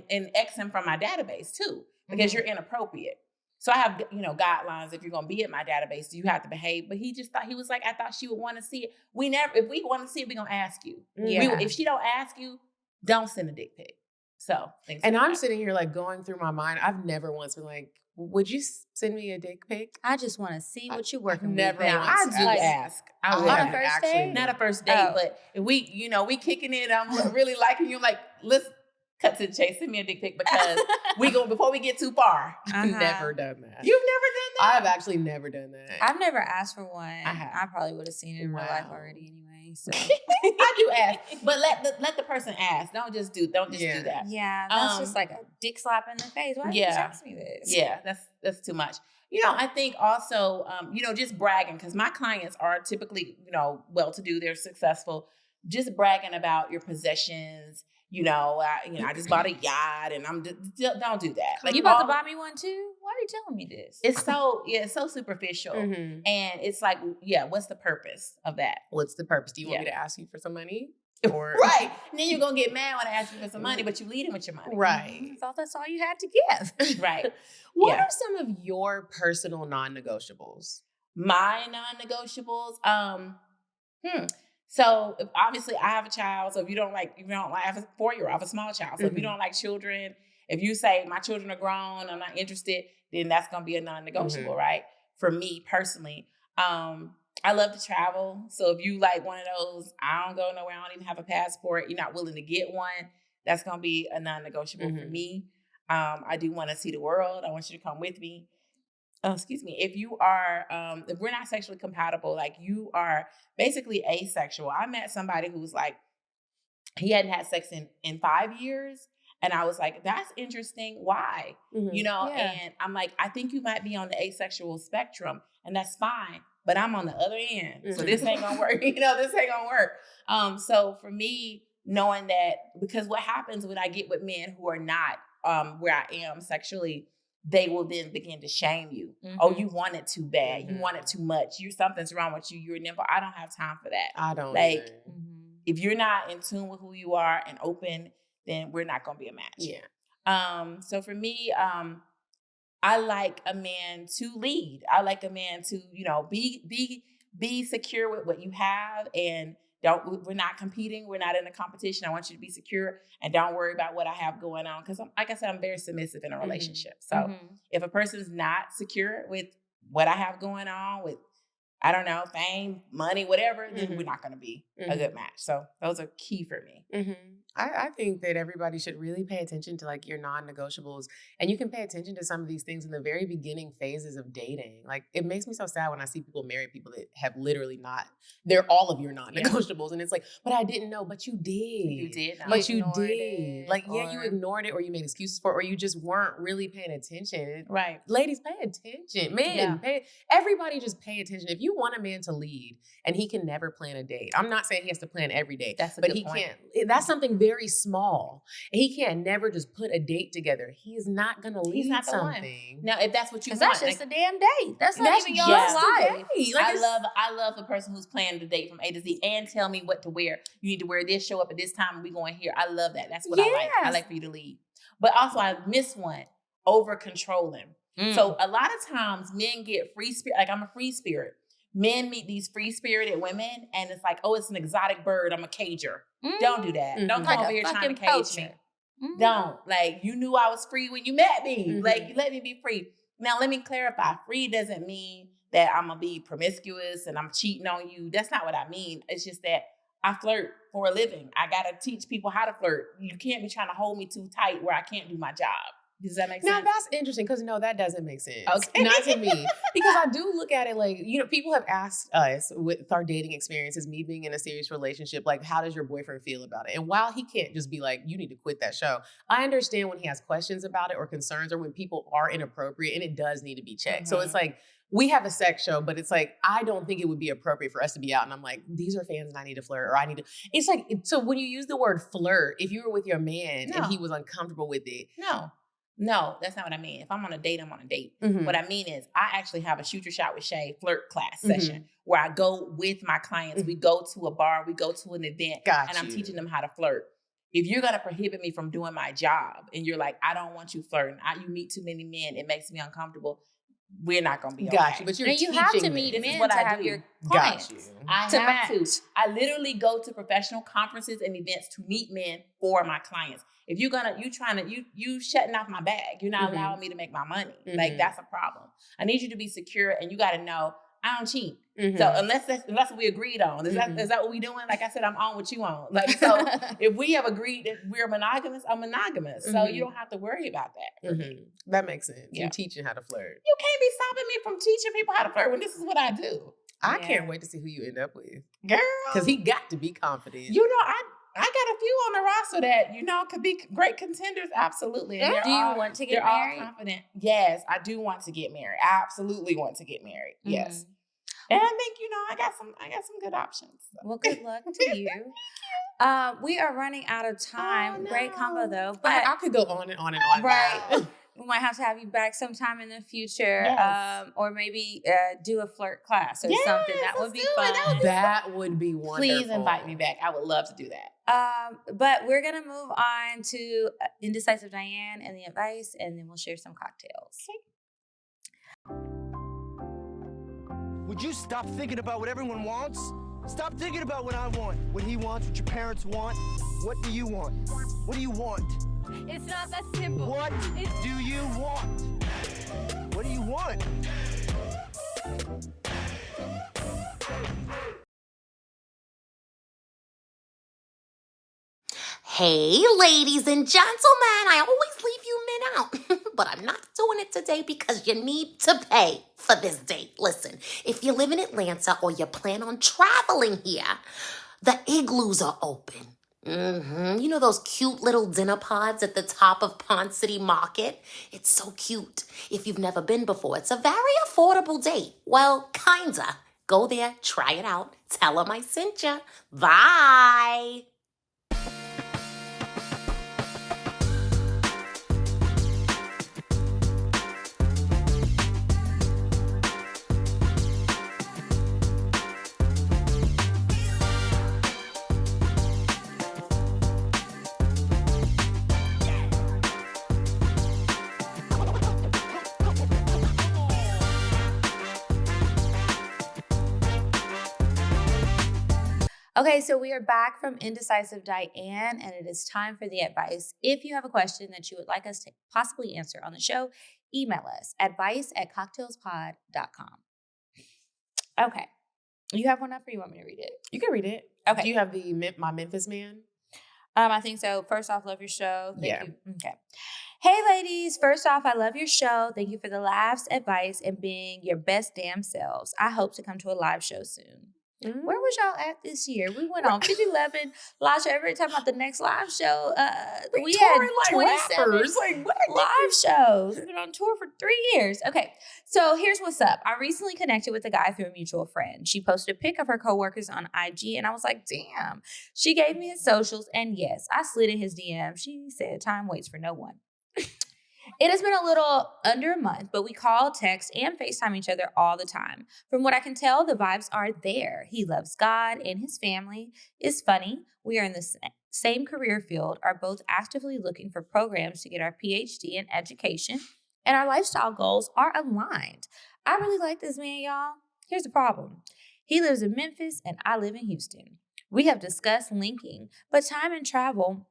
Speaker 4: And X him from my database too, because you're inappropriate. So I have, guidelines. If you're going to be in my database, you have to behave. But he just thought, he was like, I thought she would want to see it. If we want to see it, we're going to ask you.
Speaker 2: Yeah.
Speaker 4: If she don't ask you, don't send a dick pic. So,
Speaker 1: and I'm sitting here like going through my mind. I've never once been like, would you send me a dick pic?
Speaker 2: I just want to see what you're working with.
Speaker 1: Never.
Speaker 4: I do ask. I would.
Speaker 2: On a first date?
Speaker 4: Not a first date, but if we kicking it, I'm really liking you. Like, let's cut to the chase. Send me a dick pic because before we get too far.
Speaker 1: I've never done that.
Speaker 4: You've never done that?
Speaker 1: I've actually never done that.
Speaker 2: I've never asked for one.
Speaker 4: I
Speaker 2: probably would have seen it in real life already anyway. So
Speaker 4: I do ask, but let the person ask. Don't just do that.
Speaker 2: Yeah, that's just like a dick slap in the face. Why did you ask me this?
Speaker 4: Yeah, that's too much. I think also, just bragging, because my clients are typically, well-to-do, they're successful. Just bragging about your possessions. I just bought a yacht, and don't do that.
Speaker 2: Like, you about to buy me one too? Why are you telling me this?
Speaker 4: It's so superficial, and it's like, what's the purpose of that?
Speaker 1: What's the purpose? Do you want me to ask you for some money? Or
Speaker 4: right, and then you're gonna get mad when I ask you for some money, but you leading with your money,
Speaker 1: right?
Speaker 2: I thought that's all you had to give,
Speaker 4: right?
Speaker 1: What are some of your personal non-negotiables?
Speaker 4: My non-negotiables, So obviously I have a child. So if you don't like, I have a 4-year-old, I have a small child. So if you don't like children, if you say my children are grown, I'm not interested, then that's going to be a non-negotiable, right? For me personally, I love to travel. So if you like one of those, I don't go nowhere, I don't even have a passport, you're not willing to get one, that's going to be a non-negotiable for me. I do want to see the world. I want you to come with me. If you are, if we're not sexually compatible, like you are basically asexual. I met somebody who was like, he hadn't had sex in 5 years. And I was like, that's interesting. Why? And I'm like, I think you might be on the asexual spectrum, and that's fine. But I'm on the other end. So this ain't gonna work. This ain't gonna work. So for me, knowing that, because what happens when I get with men who are not where I am sexually, they will then begin to shame you. Oh, you want it too bad. You want it too much. Something's wrong with you. You're a nympho. I don't have time for that.
Speaker 1: I don't.
Speaker 4: Like, if you're not in tune with who you are and open, then we're not going to be a match.
Speaker 1: Yeah.
Speaker 4: So for me, I like a man to lead. I like a man to, be secure with what you have, and we're not competing. We're not in a competition. I want you to be secure and don't worry about what I have going on. Because like I said, I'm very submissive in a relationship. So if a person's not secure with what I have going on, I don't know, fame, money, whatever, then we're not going to be a good match. So those are key for me.
Speaker 1: I think that everybody should really pay attention to like your non-negotiables, and you can pay attention to some of these things in the very beginning phases of dating. Like it makes me so sad when I see people marry people that have literally not, they're all of your non-negotiables. And it's like, but I didn't know, but you did.
Speaker 4: You did know.
Speaker 1: But you
Speaker 2: Ignored
Speaker 1: did.
Speaker 2: it,
Speaker 1: Like, yeah, you ignored it or you made excuses for it or you just weren't really paying attention.
Speaker 4: Right.
Speaker 1: Ladies, pay attention. Men, everybody just pay attention. If you want a man to lead and he can never plan a date, I'm not saying he has to plan every date.
Speaker 4: That's a
Speaker 1: but
Speaker 4: good
Speaker 1: he
Speaker 4: point.
Speaker 1: can't. That's something very small. And he can't never just put a date together. He is not going to lead
Speaker 4: not the
Speaker 1: something.
Speaker 4: Now, if that's what you want,
Speaker 2: That's just a damn date. That's not even your
Speaker 1: just a
Speaker 2: life.
Speaker 1: date. Like,
Speaker 4: I love a person who's planning the date from A to Z and tell me what to wear. You need to wear this, show up at this time, and we going here. I love that. That's what I like. I like for you to lead. But also I miss one, over controlling. So a lot of times men get free spirit. Like I'm a free spirit. Men meet these free spirited women and it's like, oh, it's an exotic bird. I'm a cager. Don't do that. Don't come over here trying to cage me. Don't. Like, you knew I was free when you met me. Like, you let me be free. Now, let me clarify. Free doesn't mean that I'm going to be promiscuous and I'm cheating on you. That's not what I mean. It's just that I flirt for a living. I got to teach people how to flirt. You can't be trying to hold me too tight where I can't do my job. Does that make sense?
Speaker 1: Now that's interesting because no, that doesn't make sense.
Speaker 4: Okay.
Speaker 1: Not to me. Because I do look at it like, people have asked us with our dating experiences, me being in a serious relationship, like, how does your boyfriend feel about it? And while he can't just be like, you need to quit that show, I understand when he has questions about it or concerns or when people are inappropriate and it does need to be checked. So it's like, we have a sex show, but it's like, I don't think it would be appropriate for us to be out. And I'm like, these are fans and I need to flirt or I need to. It's like, so when you use the word flirt, if you were with your man and he was uncomfortable with it.
Speaker 4: No, that's not what I mean. If I'm on a date, I'm on a date. What I mean is I actually have a shoot your shot with Shae flirt class session where I go with my clients. We go to a bar, we go to an event, and I'm teaching them how to flirt. If you're going to prohibit me from doing my job and you're like, I don't want you flirting, you meet too many men, it makes me uncomfortable, we're not going to be okay.
Speaker 1: Got you. But
Speaker 2: you have to meet men to have your clients.
Speaker 4: I have to. I literally go to professional conferences and events to meet men for my clients. If you're gonna, you shutting off my bag. You're not allowing me to make my money. Like that's a problem. I need you to be secure, and you got to know I don't cheat. So unless that's what we agreed on, is that what we doing? Like I said, I'm on what you on. Like so, if we have agreed that we're monogamous, I'm monogamous. So you don't have to worry about that.
Speaker 1: That makes sense. You're teaching how to flirt.
Speaker 4: You can't be stopping me from teaching people how to flirt when this is what I do.
Speaker 1: I can't wait to see who you end up with,
Speaker 4: girl.
Speaker 1: Because he got to be confident.
Speaker 4: I got a few on the roster that, could be great contenders. Absolutely. And
Speaker 2: do you want to get married?
Speaker 4: All confident. Yes, I do want to get married. I absolutely want to get married. Yes. And I think, I got some good options. So.
Speaker 2: Well, good luck to you. We are running out of time. Oh, no. Great combo though. But
Speaker 1: I could go on and on and on.
Speaker 2: Right. We might have to have you back sometime in the future, or maybe do a flirt class or something. That would be fun.
Speaker 1: That would be wonderful.
Speaker 4: Please invite me back. I would love to do that.
Speaker 2: But we're going to move on to Indecisive Diane and the advice, and then we'll share some cocktails.
Speaker 7: Okay. Would you stop thinking about what everyone wants? Stop thinking about what I want, what he wants, what your parents want. What do you want? What do you want?
Speaker 8: It's not that simple.
Speaker 7: What do you want? What do you want?
Speaker 9: Hey, ladies and gentlemen, I always leave you men out, but I'm not doing it today because you need to pay for this date. Listen, if you live in Atlanta or you plan on traveling here, the igloos are open. You know those cute little dinner pods at the top of Pond City Market? It's so cute. If you've never been before, it's a very affordable date. Well, kinda. Go there, try it out. Tell them I sent you. Bye.
Speaker 2: Okay, so we are back from Indecisive Diane, and it is time for the advice. If you have a question that you would like us to possibly answer on the show, email us, advice@cocktailspod.com. Okay. You have one up or you want me to read it?
Speaker 1: You can read it.
Speaker 2: Okay.
Speaker 1: Do you have my Memphis man?
Speaker 2: I think so. First off, love your show. Thank
Speaker 1: Yeah.
Speaker 2: you. Okay. Hey, ladies. First off, I love your show. Thank you for the laughs, advice, and being your best damn selves. I hope to come to a live show soon. Where was y'all at this year? We went on 5011 live show. Every time about the next live show, we had
Speaker 1: like
Speaker 2: 27
Speaker 1: rappers. Like, what?
Speaker 2: live shows. We've been on tour for 3 years. Okay, so here's what's up. I recently connected with a guy through a mutual friend. She posted a pic of her coworkers on IG, and I was like, damn. She gave me his socials, and yes, I slid in his DM. She said, time waits for no one. It has been a little under a month, but we call, text, and FaceTime each other all the time. From what I can tell, the vibes are there. He loves God and his family is funny. We are in the same career field, are both actively looking for programs to get our PhD in education, and our lifestyle goals are aligned. I really like this man, y'all. Here's the problem. He lives in Memphis, and I live in Houston. We have discussed linking, but time and travel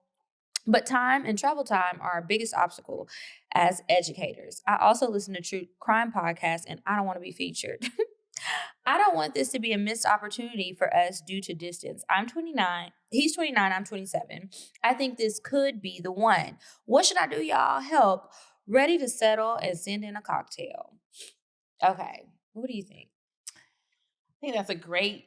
Speaker 2: time are our biggest obstacle as educators. I also listen to true crime podcasts, and I don't want to be featured. I don't want this to be a missed opportunity for us due to distance. I'm 29. He's 29. I'm 27. I think this could be the one. What should I do, y'all? Help. Ready to settle and send in a cocktail. Okay. What do you think?
Speaker 4: I think that's a great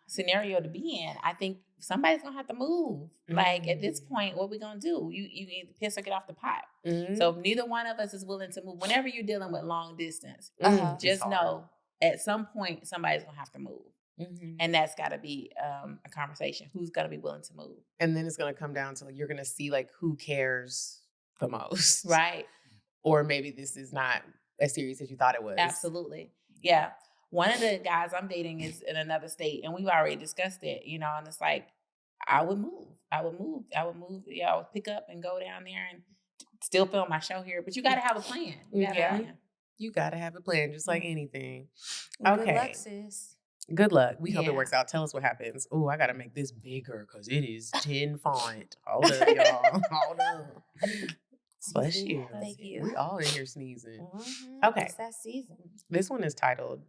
Speaker 4: scenario to be in. I think somebody's gonna have to move. Like at this point, what we gonna do? You either piss or get off the pot. So if neither one of us is willing to move, whenever you're dealing with long distance, just know at some point somebody's gonna have to move. And that's got to be a conversation. Who's gonna be willing to move?
Speaker 1: And then it's gonna come down to like you're gonna see like who cares the most,
Speaker 4: right?
Speaker 1: Or maybe this is not as serious as you thought it was.
Speaker 4: Absolutely, yeah. One of the guys I'm dating is in another state, and we've already discussed it, you know, and it's like, I would move. Yeah, I would pick up and go down there and still film my show here. But you got to have a plan. You
Speaker 1: got to have a plan, just like anything.
Speaker 2: Okay. Good luck, sis.
Speaker 1: Good luck. We hope it works out. Tell us what happens. Oh, I got to make this bigger because it is 10 font. Hold up, y'all. Hold up. Bless you.
Speaker 2: Thank you.
Speaker 1: We all in here sneezing.
Speaker 2: Okay. It's that season.
Speaker 1: This one is titled,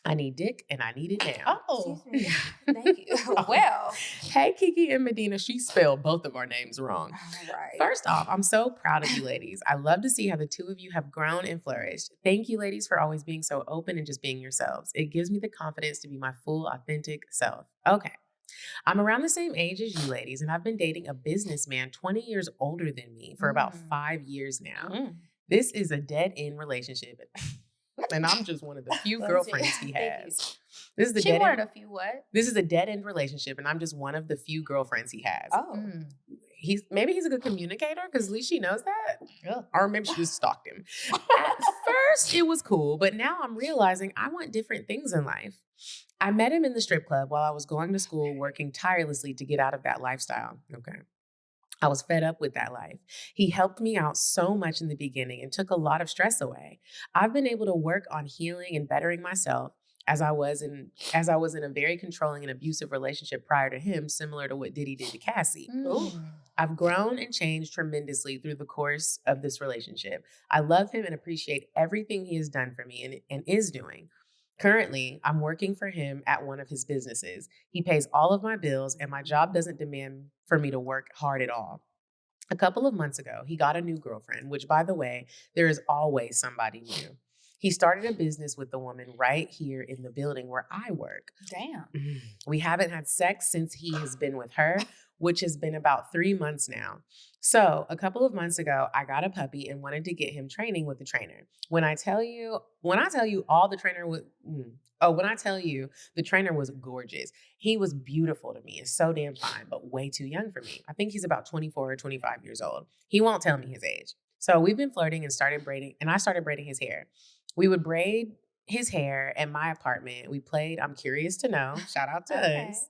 Speaker 1: I Need Dick and I Need It Now.
Speaker 2: Oh, thank you. Well,
Speaker 1: hey, Kiki and Medinah. She spelled both of our names wrong.
Speaker 2: Right.
Speaker 1: First off, I'm so proud of you ladies. I love to see how the two of you have grown and flourished. Thank you, ladies, for always being so open and just being yourselves. It gives me the confidence to be my full, authentic self. Okay. I'm around the same age as you ladies, and I've been dating a businessman 20 years older than me for about 5 years now. This is a dead-end relationship. And I'm just one of the few girlfriends he has. This is the
Speaker 2: she wanted a few what?
Speaker 1: This is a dead-end relationship, and I'm just one of the few girlfriends he has.
Speaker 2: Oh.
Speaker 1: Maybe he's a good communicator, because at least she knows that. Or maybe she just stalked him. At first, it was cool, but now I'm realizing I want different things in life. I met him in the strip club while I was going to school, working tirelessly to get out of that lifestyle. Okay. I was fed up with that life. He helped me out so much in the beginning and took a lot of stress away. I've been able to work on healing and bettering myself as I was in a very controlling and abusive relationship prior to him, similar to what Diddy did to Cassie. I've grown and changed tremendously through the course of this relationship. I love him and appreciate everything he has done for me and is doing. Currently, I'm working for him at one of his businesses. He pays all of my bills, and my job doesn't demand for me to work hard at all. A couple of months ago, he got a new girlfriend, which, by the way, there is always somebody new. He started a business with the woman right here in the building where I work.
Speaker 2: Damn.
Speaker 1: We haven't had sex since he has been with her, which has been about 3 months now. So a couple of months ago, I got a puppy and wanted to get him training with the trainer. When I tell you the trainer was gorgeous. He was beautiful to me and so damn fine, but way too young for me. I think he's about 24 or 25 years old. He won't tell me his age. So we've been flirting and I started braiding his hair. We would braid his hair at my apartment. We played I'm Curious to Know. Shout out to us.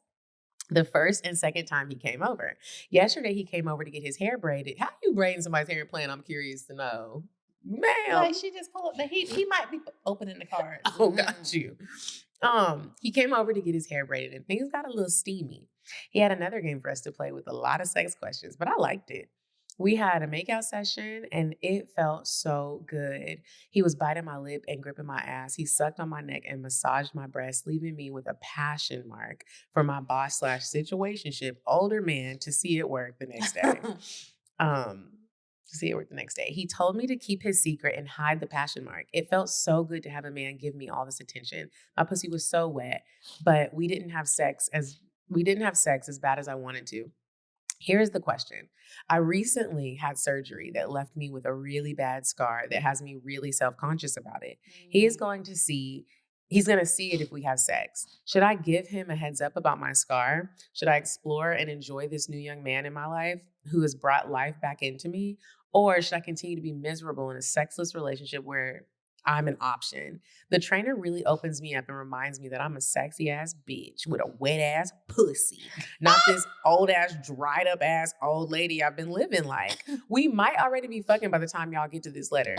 Speaker 1: The first and second time he came over. Yesterday, he came over to get his hair braided. How you braiding somebody's hair and playing I'm Curious to Know? Ma'am.
Speaker 4: Like she just pulled up. He might be opening the cards.
Speaker 1: Oh, got you. He came over to get his hair braided and things got a little steamy. He had another game for us to play with a lot of sex questions, but I liked it. We had a makeout session and it felt so good. He was biting my lip and gripping my ass. He sucked on my neck and massaged my breast, leaving me with a passion mark for my boss / situationship older man to see it work the next day. To see it work the next day. He told me to keep his secret and hide the passion mark. It felt so good to have a man give me all this attention. My pussy was so wet, but we didn't have sex as bad as I wanted to. Here's the question. I recently had surgery that left me with a really bad scar that has me really self-conscious about it. He's going to see it if we have sex. Should I give him a heads up about my scar? Should I explore and enjoy this new young man in my life who has brought life back into me? Or should I continue to be miserable in a sexless relationship where I'm an option? The trainer really opens me up and reminds me that I'm a sexy ass bitch with a wet ass pussy, not this old ass, dried up ass old lady I've been living like. We might already be fucking by the time y'all get to this letter.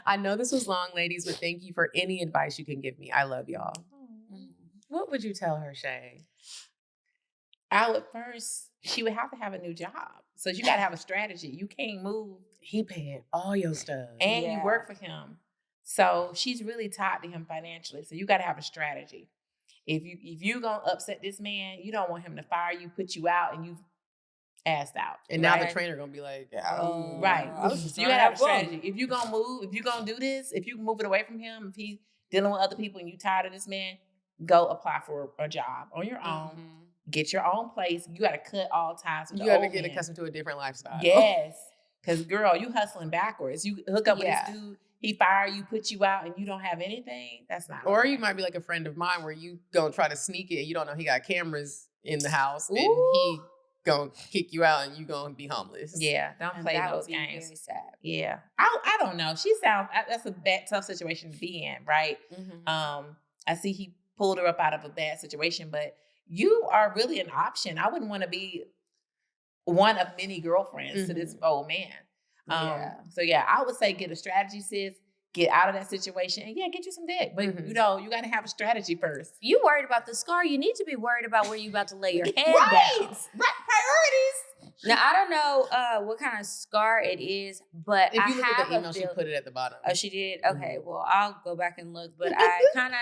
Speaker 1: I know this was long, ladies, but thank you for any advice you can give me. I love y'all. What would you tell her, Shae?
Speaker 4: I would first, she would have to have a new job. So you got to have a strategy. You can't move.
Speaker 1: He paying all your stuff.
Speaker 4: And you work for him. So she's really tied to him financially. So you got to have a strategy. If you going to upset this man, you don't want him to fire you, put you out, and you assed out.
Speaker 1: And now the trainer going to be like, oh.
Speaker 4: Right. So you got to have a strategy. If you going to move, if you going to do this, if you moving away from him, if he's dealing with other people and you tired of this man, go apply for a job on your own. Get your own place. You got to cut all ties with the old man. You got to
Speaker 1: get accustomed to a different lifestyle.
Speaker 4: Yes. Because, girl, you hustling backwards. You hook up with this dude, he fire you, put you out, and you don't have anything. That's not
Speaker 1: Or you might be like a friend of mine where you go try to sneak it and you don't know he got cameras in the house. Ooh. And he gonna kick you out and you gonna be homeless.
Speaker 4: Yeah, don't play those games. Very sad. Yeah. I don't know. That's a bad, tough situation to be in, right? I see he pulled her up out of a bad situation, but you are really an option. I wouldn't want to be one of many girlfriends to this old man. So I would say get a strategy, sis. Get out of that situation and get you some dick. But you got to have a strategy first.
Speaker 2: You worried about the scar. You need to be worried about where you about to lay your head down.
Speaker 4: Right. Priorities.
Speaker 2: Now, I don't know what kind of scar it is, but
Speaker 1: if you look at the email, she put it at the bottom.
Speaker 2: Oh, she did? Okay, well, I'll go back and look. But I kind of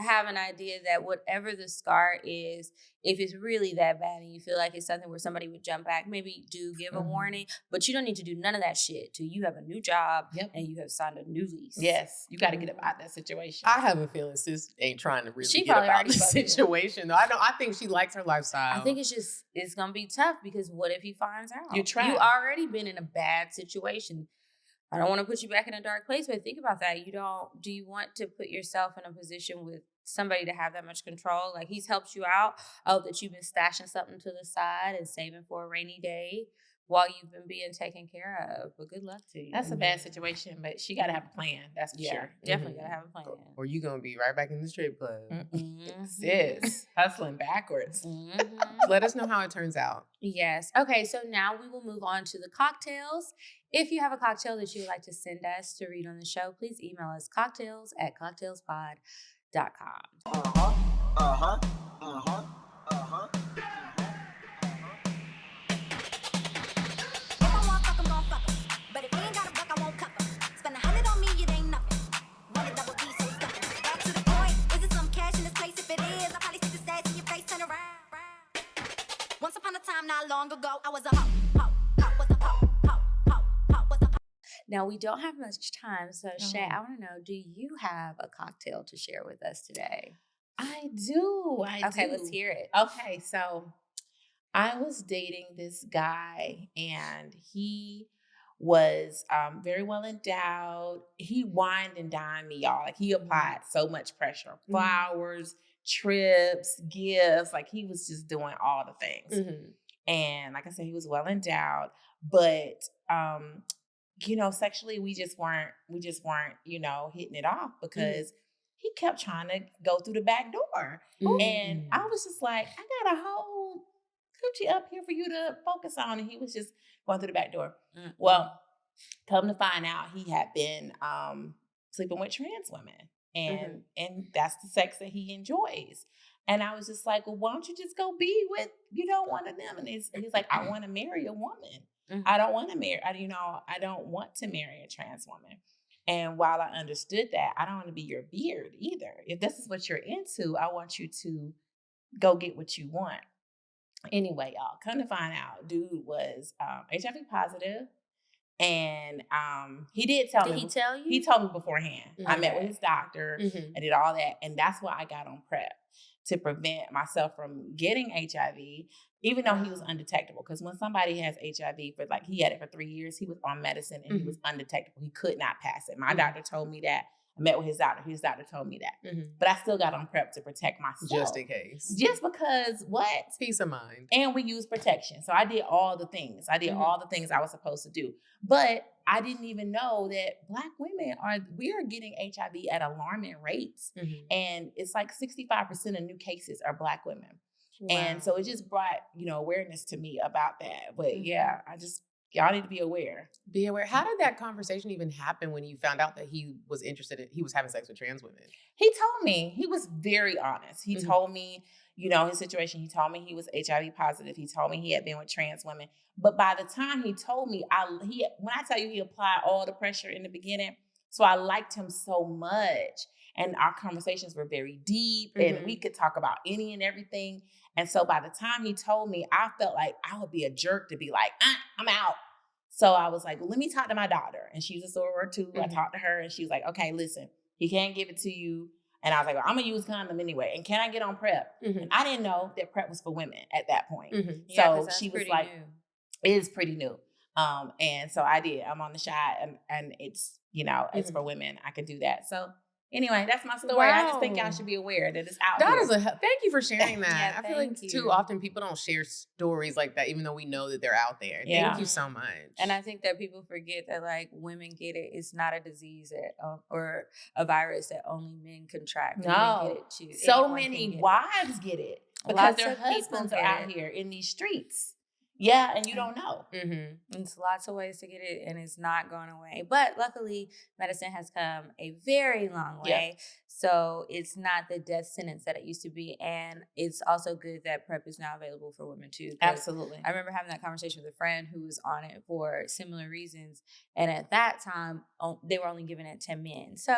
Speaker 2: have an idea that whatever the scar is, if it's really that bad and you feel like it's something where somebody would jump back, maybe do give a warning. But you don't need to do none of that shit till you have a new job and you have signed a new lease.
Speaker 4: Yes, you got to get about that situation.
Speaker 1: I have a feeling sis ain't trying to really get about the situation. Though I think she likes her lifestyle.
Speaker 2: I think it's gonna be tough because what if he finds out?
Speaker 4: You
Speaker 2: already been in a bad situation. I don't want to put you back in a dark place, but think about that. Do you want to put yourself in a position with somebody to have that much control? Like, he's helped you out. Oh, that you've been stashing something to the side and saving for a rainy day while you've been being taken care of. But good luck to you.
Speaker 4: That's a bad situation, but she got to have a plan. That's for sure.
Speaker 2: Definitely got to have a plan.
Speaker 1: Or you going to be right back in the strip club.
Speaker 4: Sis, hustling backwards.
Speaker 1: Let us know how it turns out.
Speaker 2: Yes. Okay, so now we will move on to the cocktails. If you have a cocktail that you would like to send us to read on the show, please email us cocktails@cocktailspod.com.
Speaker 10: Once upon a time, not long ago, I was a hoe.
Speaker 2: Now, we don't have much time, so Shae, I want to know, do you have a cocktail to share with us today?
Speaker 4: I do.
Speaker 2: Okay, let's hear it.
Speaker 4: Okay, so I was dating this guy, and he was very well endowed. He wined and dined me, y'all. Like, he applied so much pressure. Flowers, trips, gifts. Like, he was just doing all the things. And like I said, he was well endowed, but sexually we just weren't, hitting it off because he kept trying to go through the back door. And I was just like, I got a whole coochie up here for you to focus on. And he was just going through the back door. Well, come to find out, he had been sleeping with trans women. And that's the sex that he enjoys. And I was just like, well, why don't you just go be with, one of them? And he's like, I want to marry a woman. I don't want to marry. I don't want to marry a trans woman. And while I understood that, I don't want to be your beard either. If this is what you're into, I want you to go get what you want. Anyway, y'all, come to find out, dude was HIV positive. And he did tell me.
Speaker 2: Did he tell you?
Speaker 4: He told me beforehand. I met with his doctor. I did all that. And that's why I got on PrEP, to prevent myself from getting HIV, even though he was undetectable. Because when somebody has HIV, he had it for 3 years, he was on medicine and he was undetectable. He could not pass it. My doctor told me that. I met with his doctor. His doctor told me that. But I still got on PrEP to protect myself.
Speaker 1: Just in case.
Speaker 4: Just because what?
Speaker 1: Peace of mind.
Speaker 4: And we use protection. So I did all the things. I did all the things I was supposed to do. But I didn't even know that Black women we are getting HIV at alarming rates. And it's like 65% of new cases are Black women. Wow. And so it just brought, awareness to me about that. But yeah, y'all need to be aware.
Speaker 1: Be aware. How did that conversation even happen when you found out that he was he was having sex with trans women?
Speaker 4: He told me. He was very honest. He told me, his situation. He told me he was HIV positive. He told me he had been with trans women. But by the time he told me, when I tell you he applied all the pressure in the beginning, so I liked him so much. And our conversations were very deep and we could talk about any and everything. And so by the time he told me, I felt like I would be a jerk to be like, I'm out. So I was like, well, let me talk to my daughter. And she's a soror too. I talked to her and she was like, okay, listen, he can't give it to you. And I was like, well, I'm going to use condom anyway. And can I get on PrEP? And I didn't know that PrEP was for women at that point. So she was like, it is pretty new. And so I did. I'm on the shot and it's, it's for women. I can do that. So anyway, that's my story. Wow. I just think y'all should be aware that it's out there.
Speaker 1: Thank you for sharing that.
Speaker 2: Yeah,
Speaker 1: I feel like too often people don't share stories like that, even though we know that they're out there. Yeah. Thank you so much.
Speaker 2: And I think that people forget that women get it. It's not a disease or a virus that only men contract.
Speaker 4: No,
Speaker 2: women get it too.
Speaker 4: So many wives get it because their husbands are out here in these streets. Yeah, and you don't know.
Speaker 2: There's lots of ways to get it, and it's not going away. But luckily, medicine has come a very long way. So it's not the death sentence that it used to be. And it's also good that PrEP is now available for women, too.
Speaker 4: Absolutely.
Speaker 2: I remember having that conversation with a friend who was on it for similar reasons. And at that time, they were only giving it to men. So,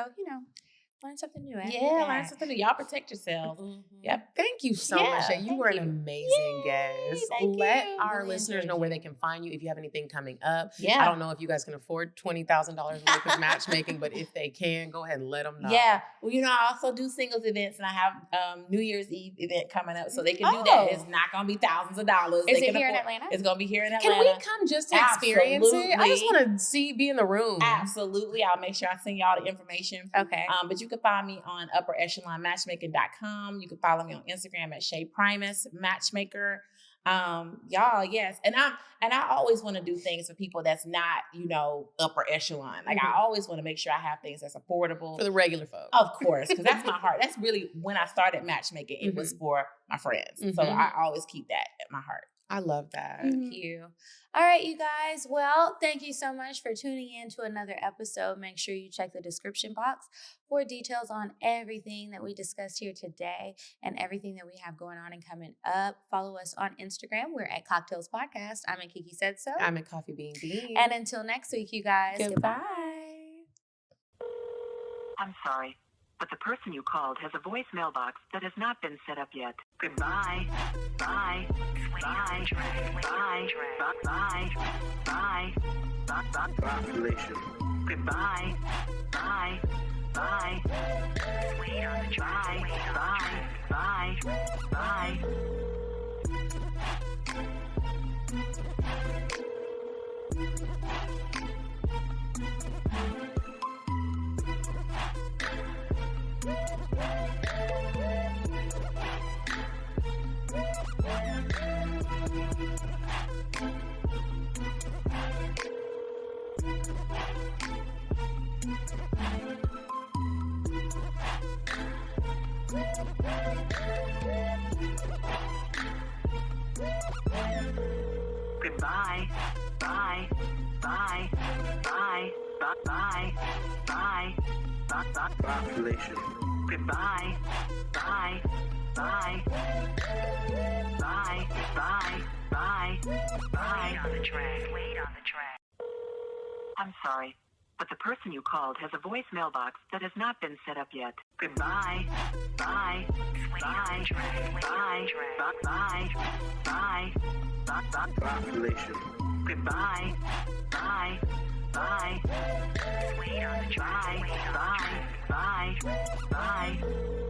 Speaker 2: learn something new.
Speaker 4: Learn something new. Y'all protect yourselves. Yep.
Speaker 1: Thank you so much. You were an amazing guest. Let our
Speaker 2: really
Speaker 1: listeners know where they can find you if you have anything coming up.
Speaker 4: Yeah.
Speaker 1: I don't know if you guys can afford $20,000 worth of matchmaking, but if they can, go ahead and let them know.
Speaker 4: Yeah. Well, I also do singles events, and I have New Year's Eve event coming up, so they can do that. It's not going to be thousands of dollars.
Speaker 2: Is it here in Atlanta?
Speaker 4: It's going to be here in Atlanta.
Speaker 1: Can we come just to experience it? I just want to be in the room.
Speaker 4: Absolutely. I'll make sure I send y'all the information.
Speaker 2: Okay.
Speaker 4: But you can find me on Upper Echelon Matchmaking.com. You can follow me on Instagram at Shae Primus Matchmaker. Y'all, yes. And I always want to do things for people that's not, upper echelon. I always want to make sure I have things that's affordable.
Speaker 1: For the regular folks.
Speaker 4: Of course, because that's my heart. That's really when I started matchmaking. It was for my friends. So I always keep that at my heart.
Speaker 1: I love that.
Speaker 2: Thank you. All right, you guys. Well, thank you so much for tuning in to another episode. Make sure you check the description box for details on everything that we discussed here today and everything that we have going on and coming up. Follow us on Instagram. We're at CockTales Podcast. I'm at Kiki Said So.
Speaker 1: I'm at Coffee Bean Bean.
Speaker 2: And until next week, you guys. Goodbye.
Speaker 11: I'm sorry, but the person you called has a voicemail box that has not been set up yet. Goodbye. Bye. Bye. Bye. Bye. Bye. Bye.
Speaker 12: Population.
Speaker 11: Goodbye. Bye. Bye. Bye. Bye. Bye. Bye. Goodbye. Bye. Bye. Bye. Bye. Bye. Bye. Bye.
Speaker 12: Population.
Speaker 11: Goodbye. Bye. Bye. Bye. Bye. Bye. Bye. Wait on the track. Wait on the track. I'm sorry, but the person you called has a voicemail box that has not been set up yet. Goodbye. Bye. Bye. Bye. Bye. Bye. Bye.
Speaker 7: Population.
Speaker 11: Goodbye. Bye. Bye. Wait on the track. Bye. Bye. Bye.